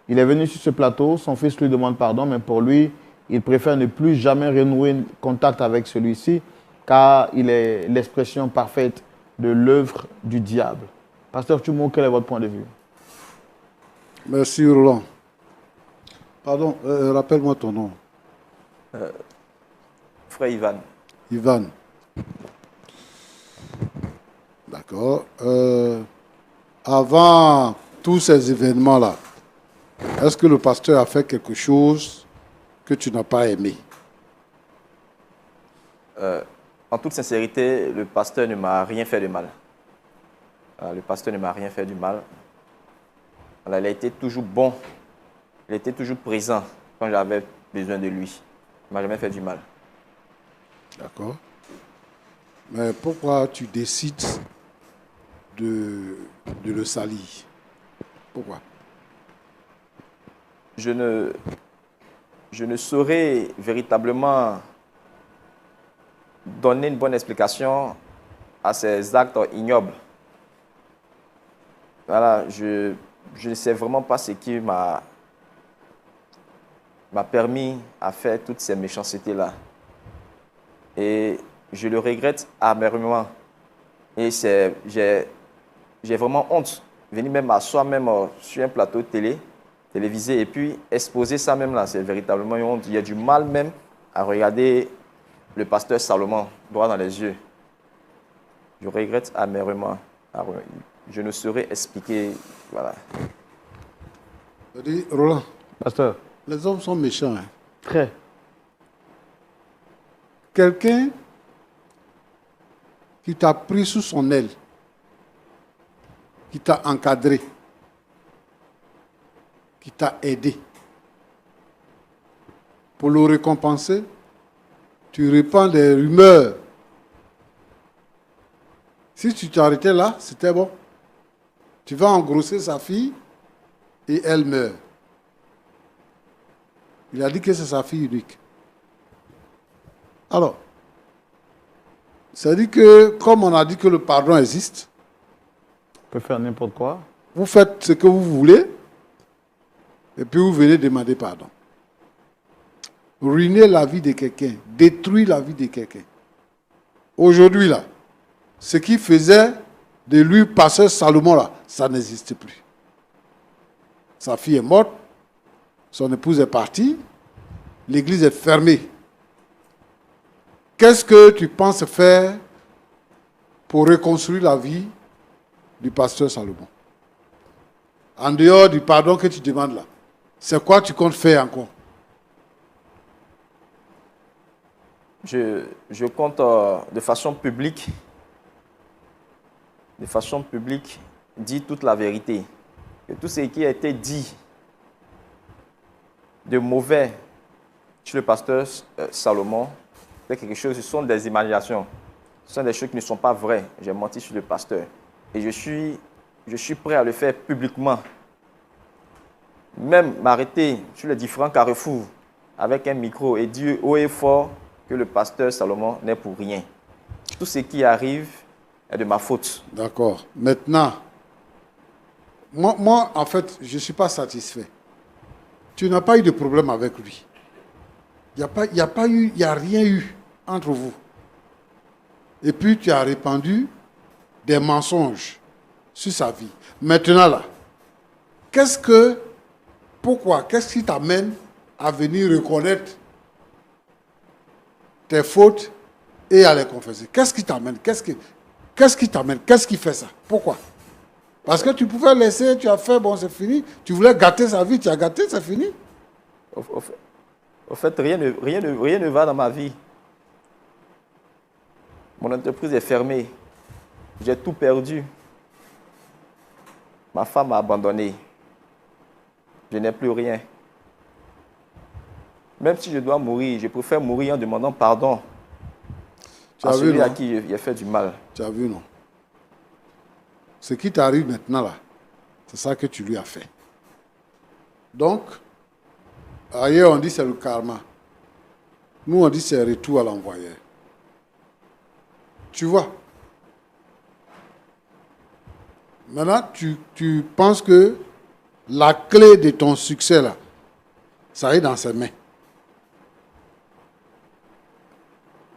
Il est venu sur ce plateau, son fils lui demande pardon, mais pour lui, il préfère ne plus jamais renouer contact avec celui-ci, car il est l'expression parfaite de l'œuvre du diable. Pasteur Tchoumo, quel est votre point de vue? Merci, Roland. Pardon, rappelle-moi ton nom. Frère Ivan. Ivan. D'accord. Avant tous ces événements-là, est-ce que le pasteur a fait quelque chose que tu n'as pas aimé? En toute sincérité, le pasteur ne m'a rien fait de mal. Le pasteur ne m'a rien fait du mal. Il a été toujours bon. Il était toujours présent quand j'avais besoin de lui. Il ne m'a jamais fait du mal. D'accord. Mais pourquoi tu décides de le salir? Pourquoi? Je ne saurais véritablement donner une bonne explication à ces actes ignobles. Voilà, je ne sais vraiment pas ce qui m'a permis à faire toutes ces méchancetés-là. Et je le regrette amèrement. Et j'ai vraiment honte. Venir même m'asseoir même sur un plateau télévisé et puis exposer ça même là, c'est véritablement une honte. Il y a du mal même à regarder le pasteur Salomon droit dans les yeux. Je regrette amèrement. Je ne saurais expliquer. Voilà. Roland, Pasteur. les hommes sont méchants. Hein. Très. Quelqu'un qui t'a pris sous son aile, qui t'a encadré, qui t'a aidé, pour le récompenser, tu répands des rumeurs. Si tu t'arrêtais là, c'était bon. Tu vas engrosser sa fille et elle meurt. Il a dit que c'est sa fille unique. Alors, ça dit que, comme on a dit que le pardon existe, On peut faire n'importe quoi. vous faites ce que vous voulez et puis vous venez demander pardon. Ruiner la vie de quelqu'un, détruire la vie de quelqu'un. Aujourd'hui, là, ce qui faisait de lui pasteur Salomon, là, ça n'existe plus. Sa fille est morte, son épouse est partie, l'église est fermée. Qu'est-ce que tu penses faire pour reconstruire la vie du pasteur Salomon? En dehors du pardon que tu demandes là, c'est quoi tu comptes faire encore? Je compte de façon publique, dire toute la vérité. Que tout ce qui a été dit de mauvais sur le pasteur Salomon, c'est quelque chose, ce sont des imaginations. Ce sont des choses qui ne sont pas vraies. J'ai menti sur le pasteur. Et je suis prêt à le faire publiquement. Même m'arrêter sur les différents carrefours avec un micro et dire haut et fort que le pasteur Salomon n'est pour rien. Tout ce qui arrive est de ma faute. D'accord. Maintenant, moi, en fait, je ne suis pas satisfait. Tu n'as pas eu de problème avec lui. Il n'y a rien eu entre vous. Et puis, tu as répandu des mensonges sur sa vie. Maintenant, là, pourquoi, qu'est-ce qui t'amène à venir reconnaître tes fautes et à les confesser? Qu'est-ce qui t'amène? Qu'est-ce qui fait ça? Pourquoi? Parce que tu pouvais laisser, tu as fait, bon, c'est fini. Tu voulais gâter sa vie, tu as gâté, c'est fini. Au fait, rien ne va dans ma vie. Mon entreprise est fermée. J'ai tout perdu. Ma femme m'a abandonné. Je n'ai plus rien. Même si je dois mourir, je préfère mourir en demandant pardon à celui à qui j'ai fait du mal. Tu as vu, non? Ce qui t'arrive maintenant, là, c'est ça que tu lui as fait. Donc, ailleurs, on dit c'est le karma. Nous, on dit c'est retour à l'envoyeur. Tu vois? Maintenant, tu penses que la clé de ton succès, là, ça est dans ses mains.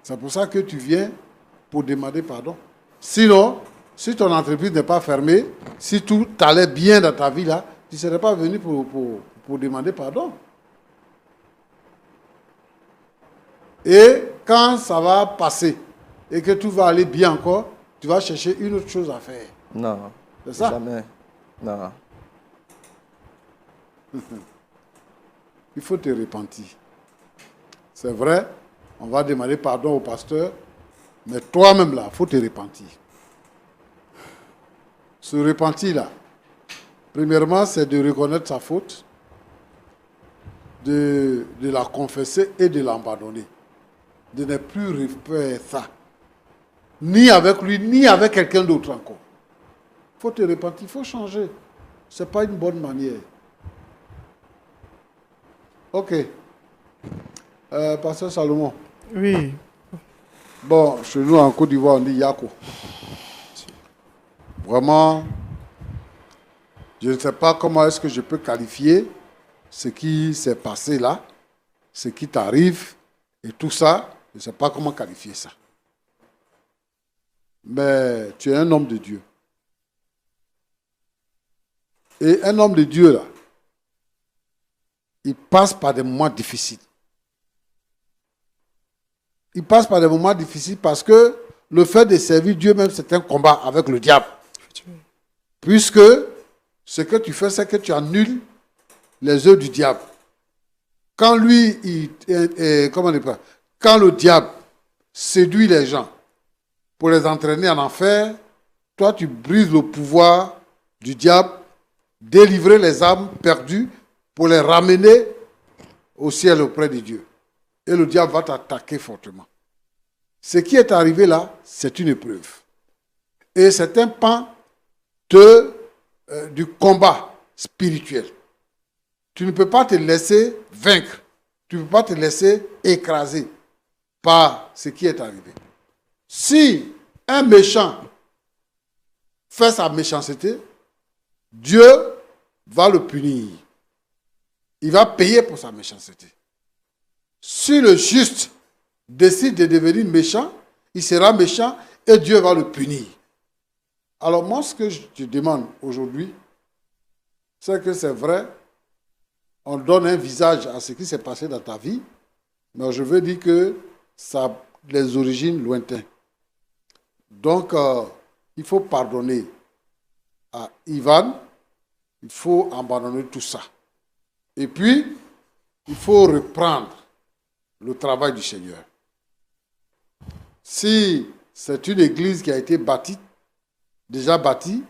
C'est pour ça que tu viens pour demander pardon. Sinon, si ton entreprise n'est pas fermée, si tout allait bien dans ta vie, là, tu ne serais pas venu pour demander pardon. Et quand ça va passer et que tout va aller bien encore, tu vas chercher une autre chose à faire. Non, c'est ça? Jamais. Non. Il faut te repentir. C'est vrai, on va demander pardon au pasteur, mais toi-même là, il faut te repentir. Se repentir là, premièrement, c'est de reconnaître sa faute, de la confesser et de l'abandonner. De ne plus refaire ça. Ni avec lui, ni avec quelqu'un d'autre encore. Il faut te repentir, il faut changer. Ce n'est pas une bonne manière. Ok. Pasteur Salomon. Oui. Bon, chez nous en Côte d'Ivoire, on dit Yako. Vraiment, je ne sais pas comment est-ce que je peux qualifier ce qui s'est passé là, ce qui t'arrive et tout ça. Je ne sais pas comment qualifier ça. Mais tu es un homme de Dieu. Et un homme de Dieu, là, il passe par des moments difficiles. Il passe par des moments difficiles parce que le fait de servir Dieu même, c'est un combat avec le diable. Puisque ce que tu fais, c'est que tu annules les œuvres du diable. Quand lui, quand le diable séduit les gens pour les entraîner en enfer, toi, tu brises le pouvoir du diable, délivrer les âmes perdues pour les ramener au ciel auprès de Dieu. Et le diable va t'attaquer fortement. Ce qui est arrivé là, c'est une épreuve. Et c'est un pan du combat spirituel. Tu ne peux pas te laisser vaincre. Tu ne peux pas te laisser écraser par ce qui est arrivé. Si un méchant fait sa méchanceté, Dieu va le punir. Il va payer pour sa méchanceté. Si le juste décide de devenir méchant, il sera méchant et Dieu va le punir. Alors moi, ce que je te demande aujourd'hui, c'est que c'est vrai, on donne un visage à ce qui s'est passé dans ta vie, mais je veux dire que ça a les origines lointaines. Donc, il faut pardonner à Ivan, il faut abandonner tout ça. Et puis, il faut reprendre le travail du Seigneur. Si c'est une église qui a été bâtie, déjà bâtie,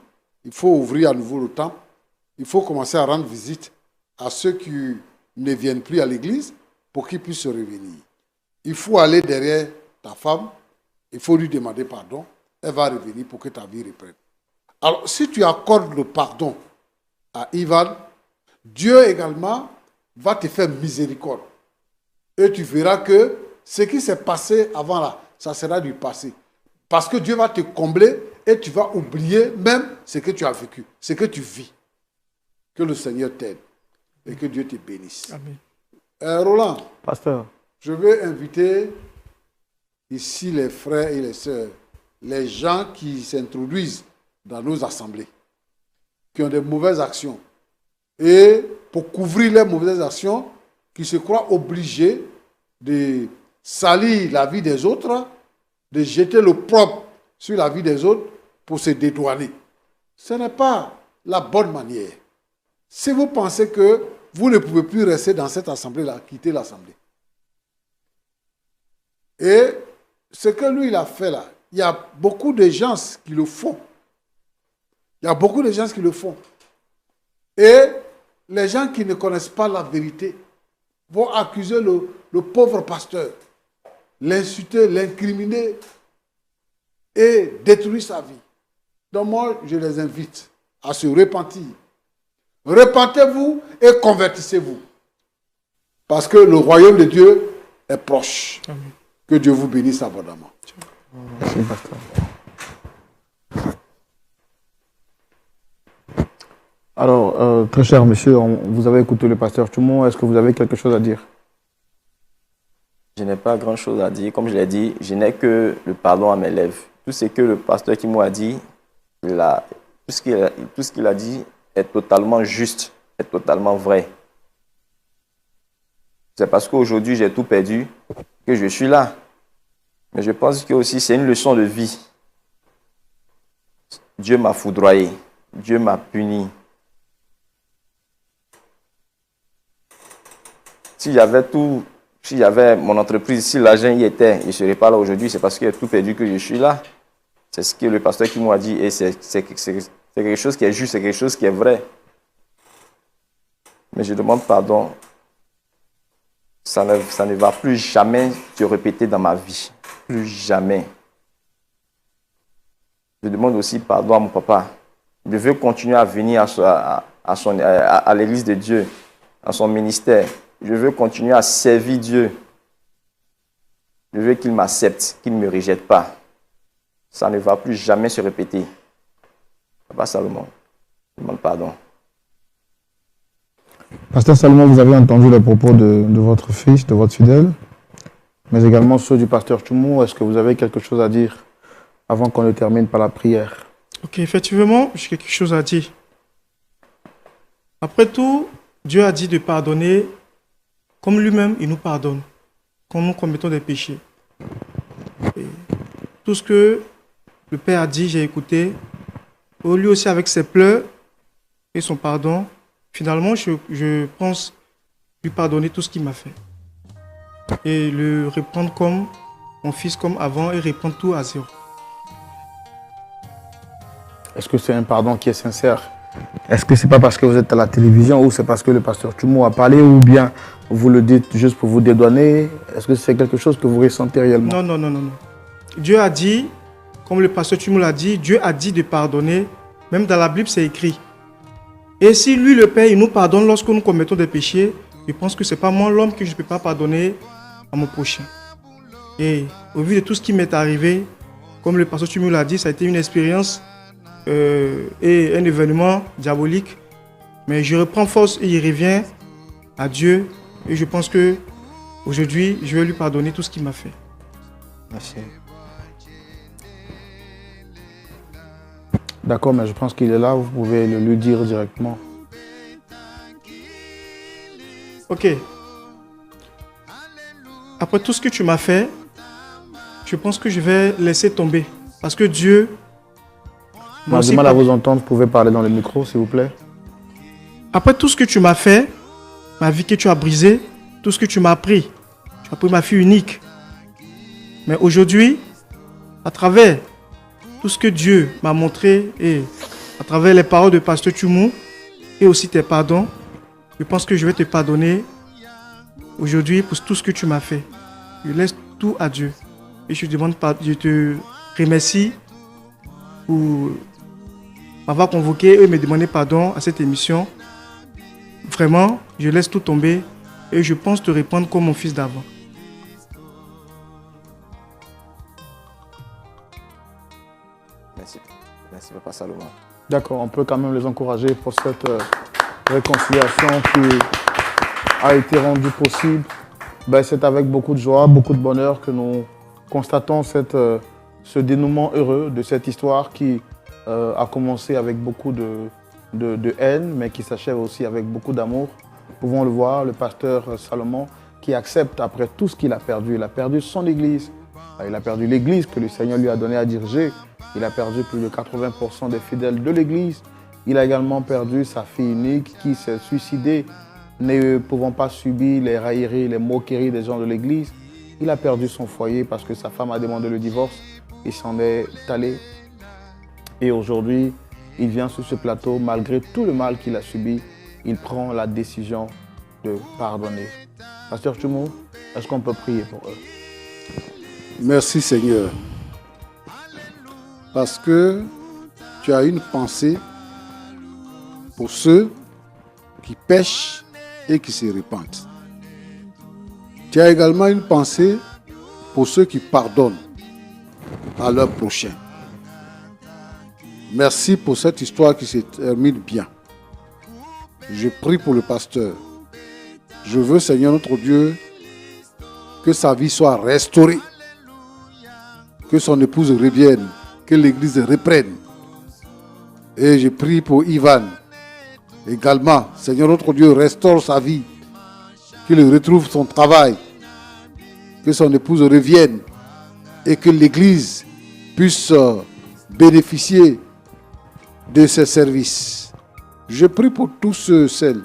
il faut ouvrir à nouveau le temple. Il faut commencer à rendre visite à ceux qui ne viennent plus à l'église pour qu'ils puissent se revenir. Il faut aller derrière ta femme, il faut lui demander pardon, elle va revenir pour que ta vie reprenne. Alors, si tu accordes le pardon à Ivan, Dieu également va te faire miséricorde. Et tu verras que ce qui s'est passé avant là, ça sera du passé. Parce que Dieu va te combler et tu vas oublier même ce que tu as vécu, ce que tu vis. Que le Seigneur t'aide et que Dieu te bénisse. Amen. Roland, Pasteur, je veux inviter ici les frères et les sœurs, les gens qui s'introduisent dans nos assemblées, qui ont des mauvaises actions. Et pour couvrir les mauvaises actions, qui se croient obligés de salir la vie des autres, de jeter le propre sur la vie des autres pour se dédouaner. Ce n'est pas la bonne manière. Si vous pensez que vous ne pouvez plus rester dans cette assemblée-là, quittez l'assemblée. Et ce que lui, il a fait là, il y a beaucoup de gens qui le font. Il y a beaucoup de gens qui le font. Et les gens qui ne connaissent pas la vérité vont accuser le pauvre pasteur, l'insulter, l'incriminer et détruire sa vie. Donc moi, je les invite à se repentir. Repentez-vous et convertissez-vous. Parce que le royaume de Dieu est proche. Amen. Que Dieu vous bénisse abondamment. Merci, pasteur. Alors, très cher monsieur, vous avez écouté le pasteur Choumou. Est-ce que vous avez quelque chose à dire? Je n'ai pas grand-chose à dire. Comme je l'ai dit, je n'ai que le pardon à mes lèvres. Tout ce que le pasteur qui m'a dit, tout ce qu'il a dit est totalement juste, est totalement vrai. C'est parce qu'aujourd'hui, j'ai tout perdu que je suis là. Mais je pense que aussi c'est une leçon de vie. Dieu m'a foudroyé, Dieu m'a puni. Si j'avais mon entreprise, si l'argent y était, je ne serais pas là aujourd'hui, c'est parce que j'ai tout perdu que je suis là. C'est ce que le pasteur qui m'a dit et c'est quelque chose qui est juste, c'est quelque chose qui est vrai. Mais je demande pardon. Ça ne va plus jamais se répéter dans ma vie. Plus jamais. Je demande aussi pardon à mon papa. Je veux continuer à venir à l'église de Dieu, à son ministère. Je veux continuer à servir Dieu. Je veux qu'il m'accepte, qu'il ne me rejette pas. Ça ne va plus jamais se répéter. Papa Salomon, je demande pardon. Pasteur Salomon, vous avez entendu les propos de votre fils, de votre fidèle, mais également ceux du pasteur Tchoumou. Est-ce que vous avez quelque chose à dire avant qu'on ne termine par la prière? Ok, effectivement, j'ai quelque chose à dire. Après tout, Dieu a dit de pardonner comme lui-même il nous pardonne, quand nous commettons des péchés. Et tout ce que le Père a dit, j'ai écouté. Lui aussi, avec ses pleurs et son pardon, finalement, je pense lui pardonner tout ce qu'il m'a fait. Et le reprendre comme mon fils, comme avant, et reprendre tout à zéro. Est-ce que c'est un pardon qui est sincère? Est-ce que c'est pas parce que vous êtes à la télévision ou c'est parce que le pasteur Tchoumou a parlé ou bien vous le dites juste pour vous dédouaner? Est-ce que c'est quelque chose que vous ressentez réellement? Non. Dieu a dit, comme le pasteur Tchoumou l'a dit, Dieu a dit de pardonner. Même dans la Bible, c'est écrit. Et si lui, le Père, il nous pardonne lorsque nous commettons des péchés, je pense que ce n'est pas moi, l'homme, que je ne peux pas pardonner à mon prochain. Et au vu de tout ce qui m'est arrivé, comme le pasteur Tchoumou l'a dit, ça a été une expérience et un événement diabolique. Mais je reprends force et il revient à Dieu. Et je pense que aujourd'hui, je vais lui pardonner tout ce qu'il m'a fait. Merci. D'accord, mais je pense qu'il est là, vous pouvez le lui dire directement. Ok. Après tout ce que tu m'as fait, je pense que je vais laisser tomber. Parce que Dieu... Moi, j'ai du mal à vous entendre, vous pouvez parler dans le micro, s'il vous plaît. Après tout ce que tu m'as fait, ma vie que tu as brisée, tout ce que tu m'as appris, tu as pris ma fille unique. Mais aujourd'hui, à travers tout ce que Dieu m'a montré et à travers les paroles de pasteur Tchoumou et aussi tes pardons, je pense que je vais te pardonner aujourd'hui pour tout ce que tu m'as fait. Je laisse tout à Dieu. Et je te remercie pour m'avoir convoqué et me demander pardon à cette émission. Vraiment, je laisse tout tomber et je pense te répondre comme mon fils d'avant. Merci, Papa Salomon. D'accord, on peut quand même les encourager pour cette réconciliation qui a été rendue possible. C'est avec beaucoup de joie, beaucoup de bonheur que nous constatons ce dénouement heureux de cette histoire qui a commencé avec beaucoup de haine, mais qui s'achève aussi avec beaucoup d'amour. Nous pouvons le voir, le pasteur Salomon qui accepte après tout ce qu'il a perdu. Il a perdu son église, il a perdu l'église que le Seigneur lui a donnée à diriger. Il a perdu plus de 80% des fidèles de l'église. Il a également perdu sa fille unique qui s'est suicidée, ne pouvant pas subir les railleries, les moqueries des gens de l'église. Il a perdu son foyer parce que sa femme a demandé le divorce. Il s'en est allé. Et aujourd'hui, il vient sur ce plateau, malgré tout le mal qu'il a subi, il prend la décision de pardonner. Pasteur Tchoumou, est-ce qu'on peut prier pour eux? Merci Seigneur. Parce que tu as une pensée pour ceux qui pêchent et qui se repentent. Tu as également une pensée pour ceux qui pardonnent à leur prochain. Merci pour cette histoire qui se termine bien. Je prie pour le pasteur. Je veux, Seigneur notre Dieu, que sa vie soit restaurée, que son épouse revienne, que l'église reprenne. Et je prie pour Ivan. Également, Seigneur notre Dieu, restaure sa vie, qu'il retrouve son travail, que son épouse revienne et que l'église puisse bénéficier de ses services. Je prie pour tous ceux et celles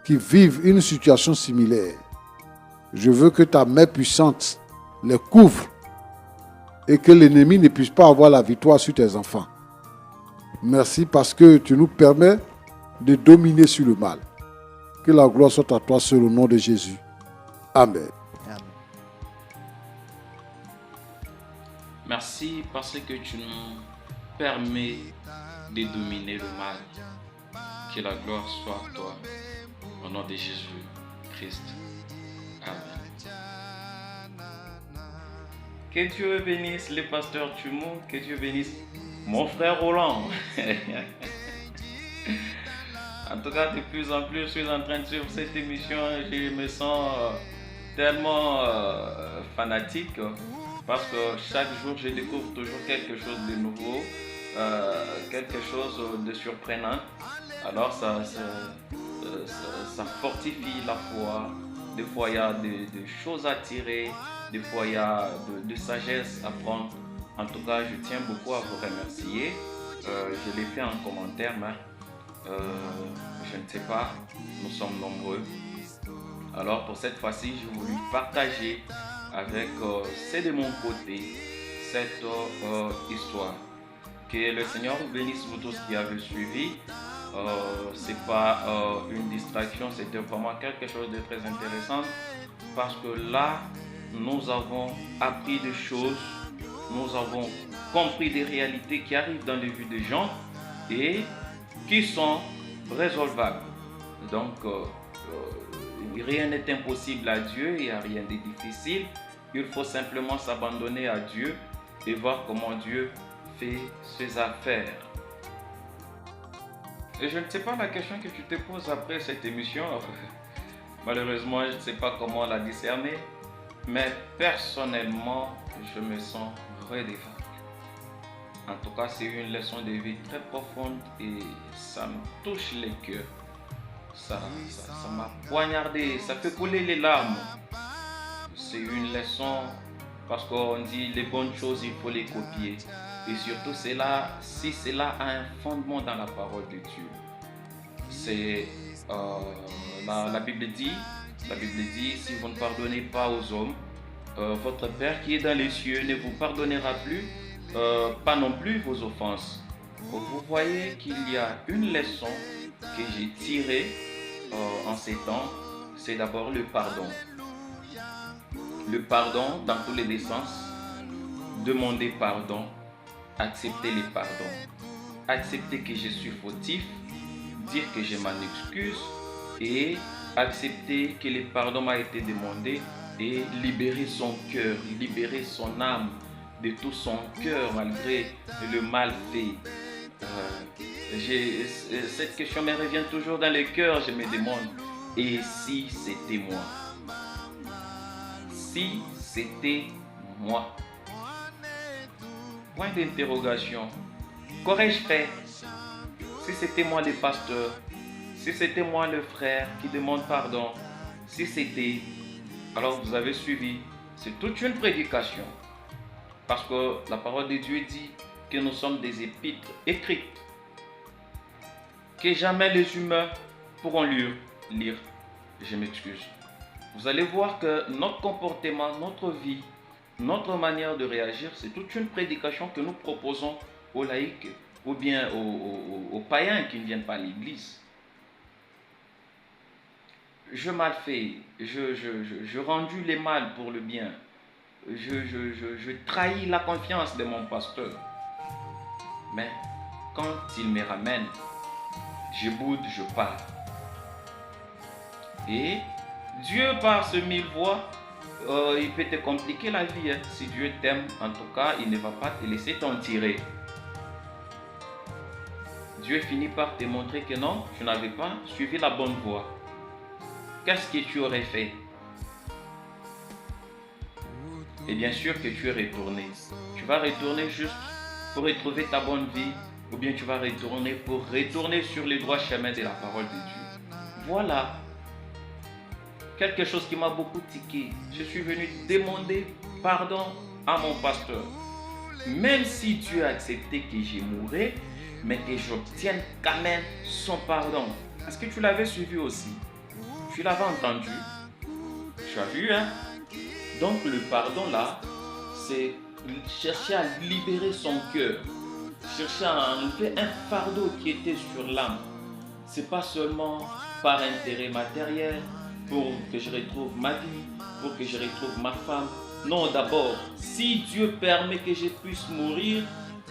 qui vivent une situation similaire. Je veux que ta main puissante les couvre et que l'ennemi ne puisse pas avoir la victoire sur tes enfants. Merci parce que tu nous permets de dominer sur le mal. Que la gloire soit à toi sur le nom de Jésus. Amen. Merci parce que tu nous permets de dominer le mal. Que la gloire soit à toi. Au nom de Jésus Christ. Amen. Que Dieu bénisse le pasteur Tumou, que Dieu bénisse mon frère Roland. En tout cas, de plus en plus, je suis en train de suivre cette émission et je me sens tellement fanatique parce que chaque jour, je découvre toujours quelque chose de nouveau, quelque chose de surprenant. Alors, ça fortifie la foi. Des fois, il y a des choses à tirer. Des fois, il y a de sagesse à prendre. En tout cas, je tiens beaucoup à vous remercier. Je l'ai fait en commentaire, mais je ne sais pas, nous sommes nombreux. Alors, pour cette fois-ci, j'ai voulu partager avec c'est de mon côté cette histoire. Que le Seigneur vous bénisse vous tous qui avez suivi. C'est pas une distraction, c'était vraiment quelque chose de très intéressant parce que là, nous avons appris des choses, nous avons compris des réalités qui arrivent dans les vies des gens et qui sont résolvables. Donc, rien n'est impossible à Dieu, il n'y a rien de difficile. Il faut simplement s'abandonner à Dieu et voir comment Dieu fait ses affaires. Et je ne sais pas la question que tu te poses après cette émission. Malheureusement, je ne sais pas comment la discerner. Mais personnellement, je me sens redevable. En tout cas, c'est une leçon de vie très profonde et ça me touche les cœurs. Ça m'a poignardé, ça fait couler les larmes. C'est une leçon parce qu'on dit les bonnes choses, il faut les copier. Et surtout, si cela a un fondement dans la parole de Dieu. C'est la Bible dit, si vous ne pardonnez pas aux hommes, votre Père qui est dans les cieux ne vous pardonnera plus, pas non plus vos offenses. Vous voyez qu'il y a une leçon que j'ai tirée en ces temps, c'est d'abord le pardon. Le pardon dans tous les sens, demander pardon, accepter les pardons, accepter que je suis fautif, dire que je m'en excuse et accepter que le pardon m'a été demandé et libérer son cœur, libérer son âme de tout son cœur malgré le mal fait. Cette question me revient toujours dans le cœur, je me demande, et si c'était moi? Si c'était moi? Point d'interrogation. Qu'aurais-je fait si c'était moi le pasteur? Si c'était moi le frère qui demande pardon? Si c'était... Alors vous avez suivi, c'est toute une prédication. Parce que la parole de Dieu dit que nous sommes des épîtres écrites. Que jamais les humains pourront lire. Je m'excuse. Vous allez voir que notre comportement, notre vie, notre manière de réagir, c'est toute une prédication que nous proposons aux laïcs ou bien aux païens qui ne viennent pas à l'église. Je mal fais, je rendu les mal pour le bien. Je trahis la confiance de mon pasteur. Mais quand il me ramène, je boude, je pars. Et Dieu, par ce mille voies, il peut te compliquer la vie. Hein. Si Dieu t'aime, en tout cas, il ne va pas te laisser t'en tirer. Dieu finit par te montrer que non, tu n'avais pas suivi la bonne voie. Qu'est-ce que tu aurais fait? Et bien sûr que tu es retourné. Tu vas retourner juste pour retrouver ta bonne vie, ou bien tu vas retourner pour retourner sur les droits chemins de la parole de Dieu. Voilà. Quelque chose qui m'a beaucoup tiqué. Je suis venu demander pardon à mon pasteur. Même si Dieu a accepté que j'y mourrais, mais que j'obtienne quand même son pardon. Est-ce que tu l'avais suivi aussi? Tu l'avais entendu? Tu as vu, hein? Donc le pardon là, c'est chercher à libérer son cœur. Chercher à enlever un fardeau qui était sur l'âme. C'est pas seulement par intérêt matériel, pour que je retrouve ma vie, pour que je retrouve ma femme. Non, d'abord, si Dieu permet que je puisse mourir,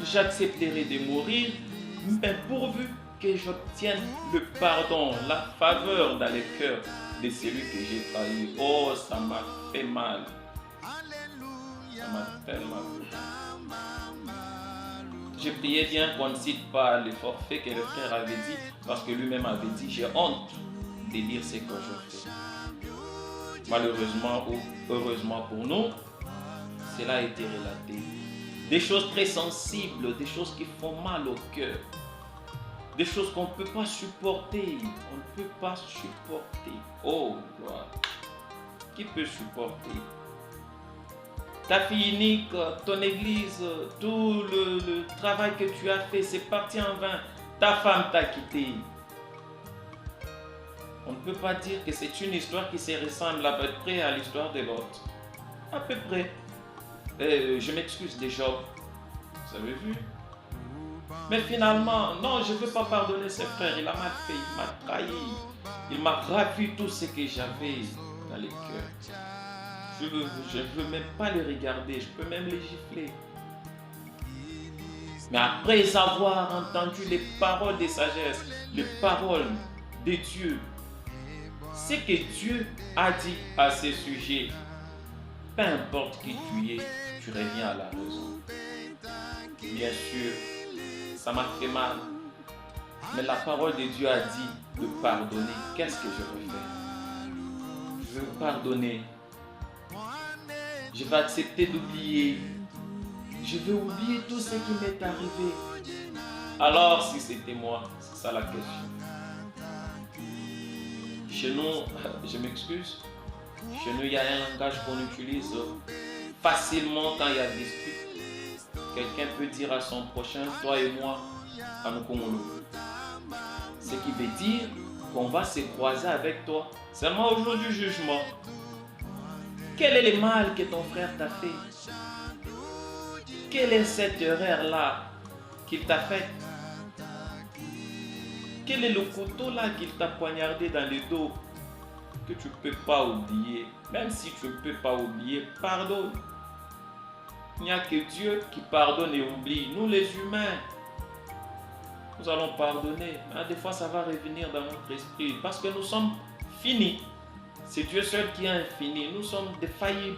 j'accepterai de mourir, mais pourvu que j'obtienne le pardon, la faveur dans le cœur de celui que j'ai trahi. Oh, ça m'a fait mal. Ça m'a tellement plu. J'ai prié bien qu'on ne cite pas les forfaits que le frère avait dit, parce que lui-même avait dit, j'ai honte de dire ce que je fais. Malheureusement ou heureusement pour nous, cela a été relaté. Des choses très sensibles, des choses qui font mal au cœur, des choses qu'on ne peut pas supporter. On ne peut pas supporter. Oh, gloire. Qui peut supporter? Ta fille unique, ton église, tout le travail que tu as fait, c'est parti en vain. Ta femme t'a quitté. On ne peut pas dire que c'est une histoire qui se ressemble à peu près à l'histoire de l'autre. À peu près. Je m'excuse de Job. Vous avez vu? Mais finalement, non, je ne veux pas pardonner ses frères. Il a mal fait, il m'a trahi. Il m'a ravi tout ce que j'avais dans le cœur. Je ne veux même pas les regarder, je peux même les gifler. Mais après avoir entendu les paroles de sagesse, les paroles de Dieu, ce que Dieu a dit à ce sujet, peu importe qui tu es, tu reviens à la raison. Bien sûr, ça m'a fait mal, mais la parole de Dieu a dit de pardonner. Qu'est-ce que je veux faire? Je veux pardonner. Je vais accepter d'oublier. Je vais oublier tout ce qui m'est arrivé. Alors, si c'était moi, c'est ça la question. Chez nous, je m'excuse, chez nous, il y a un langage qu'on utilise facilement quand il y a dispute. Quelqu'un peut dire à son prochain, toi et moi, à nous Congolais. Ce qui veut dire qu'on va se croiser avec toi. Seulement au jour du jugement. Quel est le mal que ton frère t'a fait? Quelle est cette erreur-là qu'il t'a faite? Quel est le couteau-là qu'il t'a poignardé dans le dos que tu ne peux pas oublier? Même si tu ne peux pas oublier, pardonne. Il n'y a que Dieu qui pardonne et oublie. Nous les humains, nous allons pardonner. Mais des fois, ça va revenir dans notre esprit parce que nous sommes finis. C'est Dieu seul qui est infini. Nous sommes défaillibles.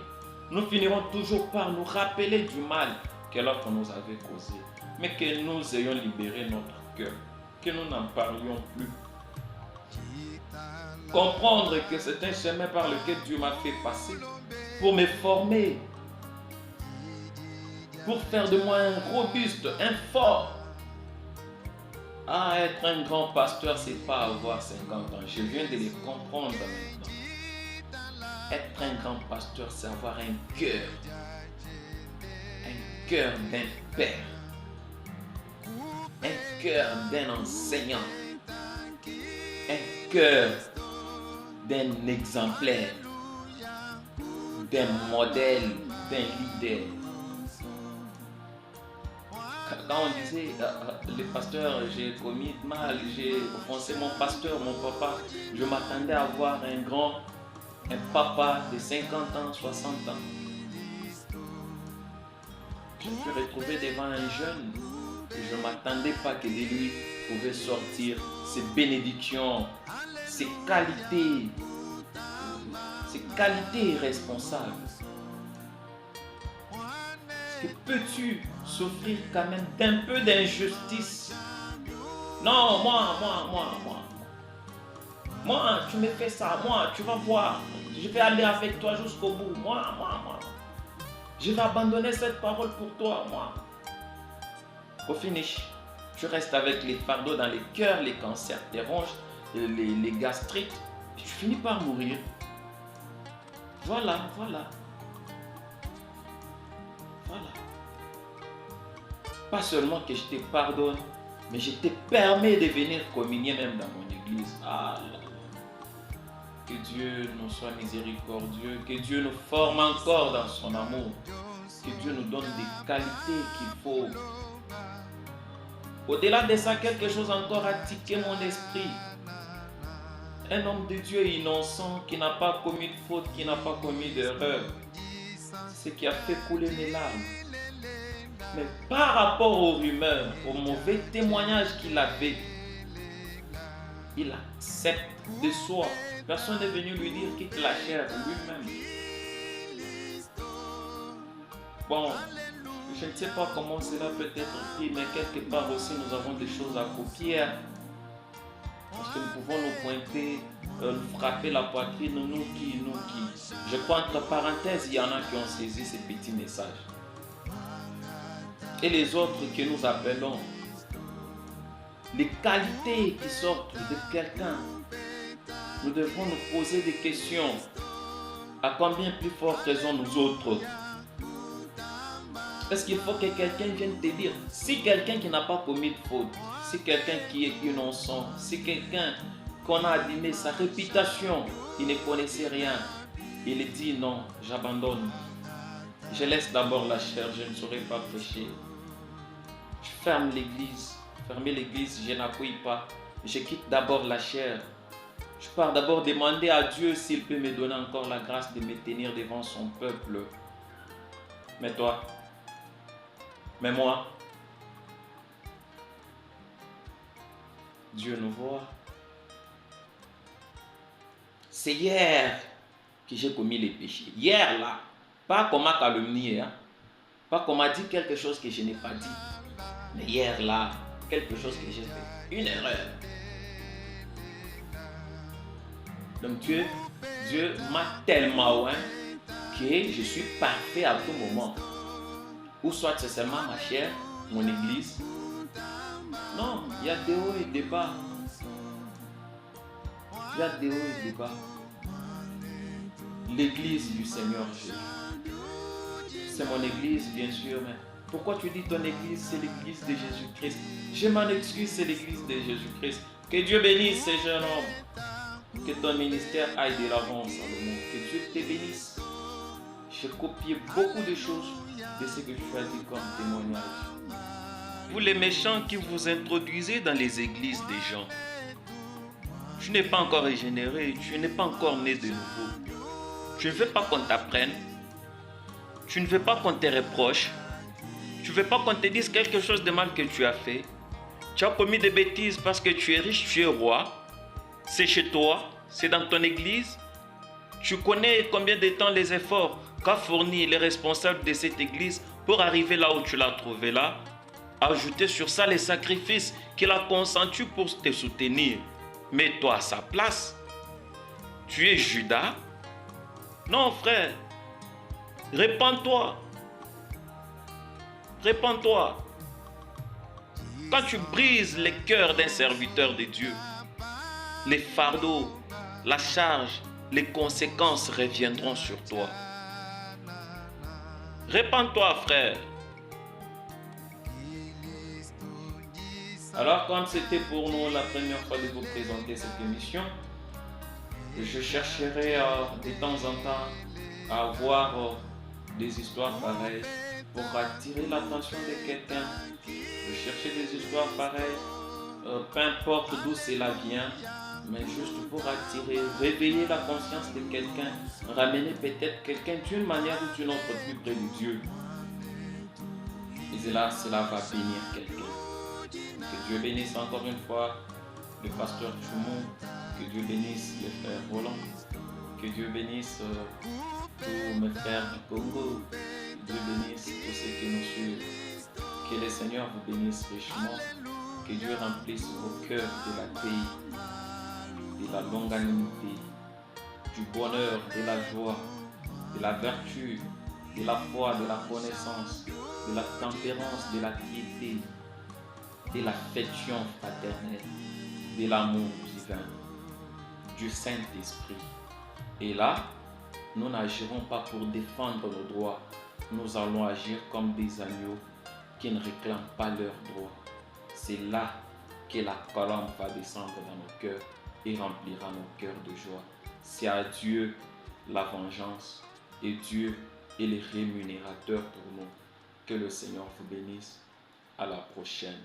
Nous finirons toujours par nous rappeler du mal que l'autre nous avait causé. Mais que nous ayons libéré notre cœur. Que nous n'en parlions plus. Comprendre que c'est un chemin par lequel Dieu m'a fait passer pour me former. Pour faire de moi un robuste, un fort. Ah, être un grand pasteur, c'est pas avoir 50 ans. Je viens de les comprendre maintenant. Être un grand pasteur, c'est avoir un cœur. Un cœur d'un père. Un cœur d'un enseignant. Un cœur d'un exemplaire. D'un modèle, d'un leader. Quand on disait, le pasteur, j'ai commis mal, j'ai offensé mon pasteur, mon papa, je m'attendais à voir un papa de 50 ans, 60 ans. Je me suis retrouvé devant un jeune et je ne m'attendais pas que de lui pouvait sortir ses bénédictions, ses qualités irresponsables. Peux-tu souffrir quand même d'un peu d'injustice? Non, moi, tu me fais ça, moi, tu vas voir. Je vais aller avec toi jusqu'au bout. Moi. Je vais abandonner cette parole pour toi, moi. Au finish, tu restes avec les fardeaux dans les cœurs, les cancers, les ronges, les gastrites. Et tu finis par mourir. Voilà. Pas seulement que je te pardonne, mais je te permets de venir communier même dans mon église. Ah là là. Que Dieu nous soit miséricordieux, que Dieu nous forme encore dans son amour, que Dieu nous donne des qualités qu'il faut. Au-delà de ça, quelque chose encore a tiqué mon esprit. Un homme de Dieu innocent qui n'a pas commis de faute, qui n'a pas commis d'erreur. C'est ce qui a fait couler mes larmes. Mais par rapport aux rumeurs, aux mauvais témoignages qu'il avait, il accepte de soi. Personne n'est venu lui dire quitte la chair lui-même. Bon, je ne sais pas comment cela peut être pris, mais quelque part aussi nous avons des choses à copier. Parce que nous pouvons nous pointer, nous frapper la poitrine, nous qui. Je crois entre parenthèses, il y en a qui ont saisi ces petits messages. Et les autres que nous appelons les qualités qui sortent de quelqu'un, nous devons nous poser des questions. À combien plus forte raison nous autres? Est-ce qu'il faut que quelqu'un vienne te dire, si quelqu'un qui n'a pas commis de faute, si quelqu'un qui est innocent, si quelqu'un qu'on a abîmé sa réputation, il ne connaissait rien, il dit non, j'abandonne, je laisse d'abord la chair, je ne saurais pas prêcher, je ferme l'église, fermer l'église, je n'accueille pas, je quitte d'abord la chair, je pars d'abord demander à Dieu s'il peut me donner encore la grâce de me tenir devant son peuple. Mais toi, mais moi, Dieu nous voit. C'est hier que j'ai commis les péchés. Hier là, pas qu'on m'a calomnié, hein? Pas qu'on m'a dit quelque chose que je n'ai pas dit. Mais hier là, quelque chose que j'ai fait. Une erreur. Donc Dieu m'a tellement loin que je suis parfait à tout moment. Ou soit c'est seulement ma chair, mon église. Non, il y a des hauts et des bas. Il y a des hauts et des bas. L'église du Seigneur Jésus. C'est mon église, bien sûr, mais pourquoi tu dis ton église, c'est l'église de Jésus-Christ? Je m'en excuse, c'est l'église de Jésus-Christ. Que Dieu bénisse ces jeunes hommes. Que ton ministère aille de l'avant, Salomon. Que Dieu te bénisse. J'ai copié beaucoup de choses de ce que tu as dit comme témoignage. Vous les méchants qui vous introduisez dans les églises des gens, tu n'es pas encore régénéré, tu n'es pas encore né de nouveau. Tu ne veux pas qu'on t'apprenne, tu ne veux pas qu'on te reproche, tu ne veux pas qu'on te dise quelque chose de mal que tu as fait. Tu as commis des bêtises parce que tu es riche, tu es roi, c'est chez toi, c'est dans ton église. Tu connais combien de temps les efforts qu'a fourni les responsables de cette église pour arriver là où tu l'as trouvé là. Ajouter sur ça les sacrifices qu'il a consentis pour te soutenir. Mets-toi à sa place. Tu es Judas? Non, frère. Répands-toi. Répands-toi. Quand tu brises les cœurs d'un serviteur de Dieu, les fardeaux, la charge, les conséquences reviendront sur toi. Répands-toi, frère. Alors, comme c'était pour nous la première fois de vous présenter cette émission, je chercherai de temps en temps à voir des histoires pareilles pour attirer l'attention de quelqu'un. Je cherchais des histoires pareilles, peu importe d'où cela vient, mais juste pour attirer, réveiller la conscience de quelqu'un, ramener peut-être quelqu'un d'une manière ou d'une autre plus près de Dieu. Et là, cela va bénir quelqu'un. Que Dieu bénisse encore une fois le pasteur Choumou, que Dieu bénisse le frère Roland, que Dieu bénisse tous mes frères du Congo, que Dieu bénisse tous ceux qui nous suivent, que le Seigneur vous bénisse richement, que Dieu remplisse vos cœurs de la paix, de la longanimité, du bonheur, de la joie, de la vertu, de la foi, de la connaissance, de la tempérance, de la piété, de l'affection fraternelle, de l'amour divin, du Saint-Esprit. Et là, nous n'agirons pas pour défendre nos droits, nous allons agir comme des agneaux qui ne réclament pas leurs droits. C'est là que la colombe va descendre dans nos cœurs et remplira nos cœurs de joie. C'est à Dieu la vengeance et Dieu est le rémunérateur pour nous. Que le Seigneur vous bénisse. À la prochaine.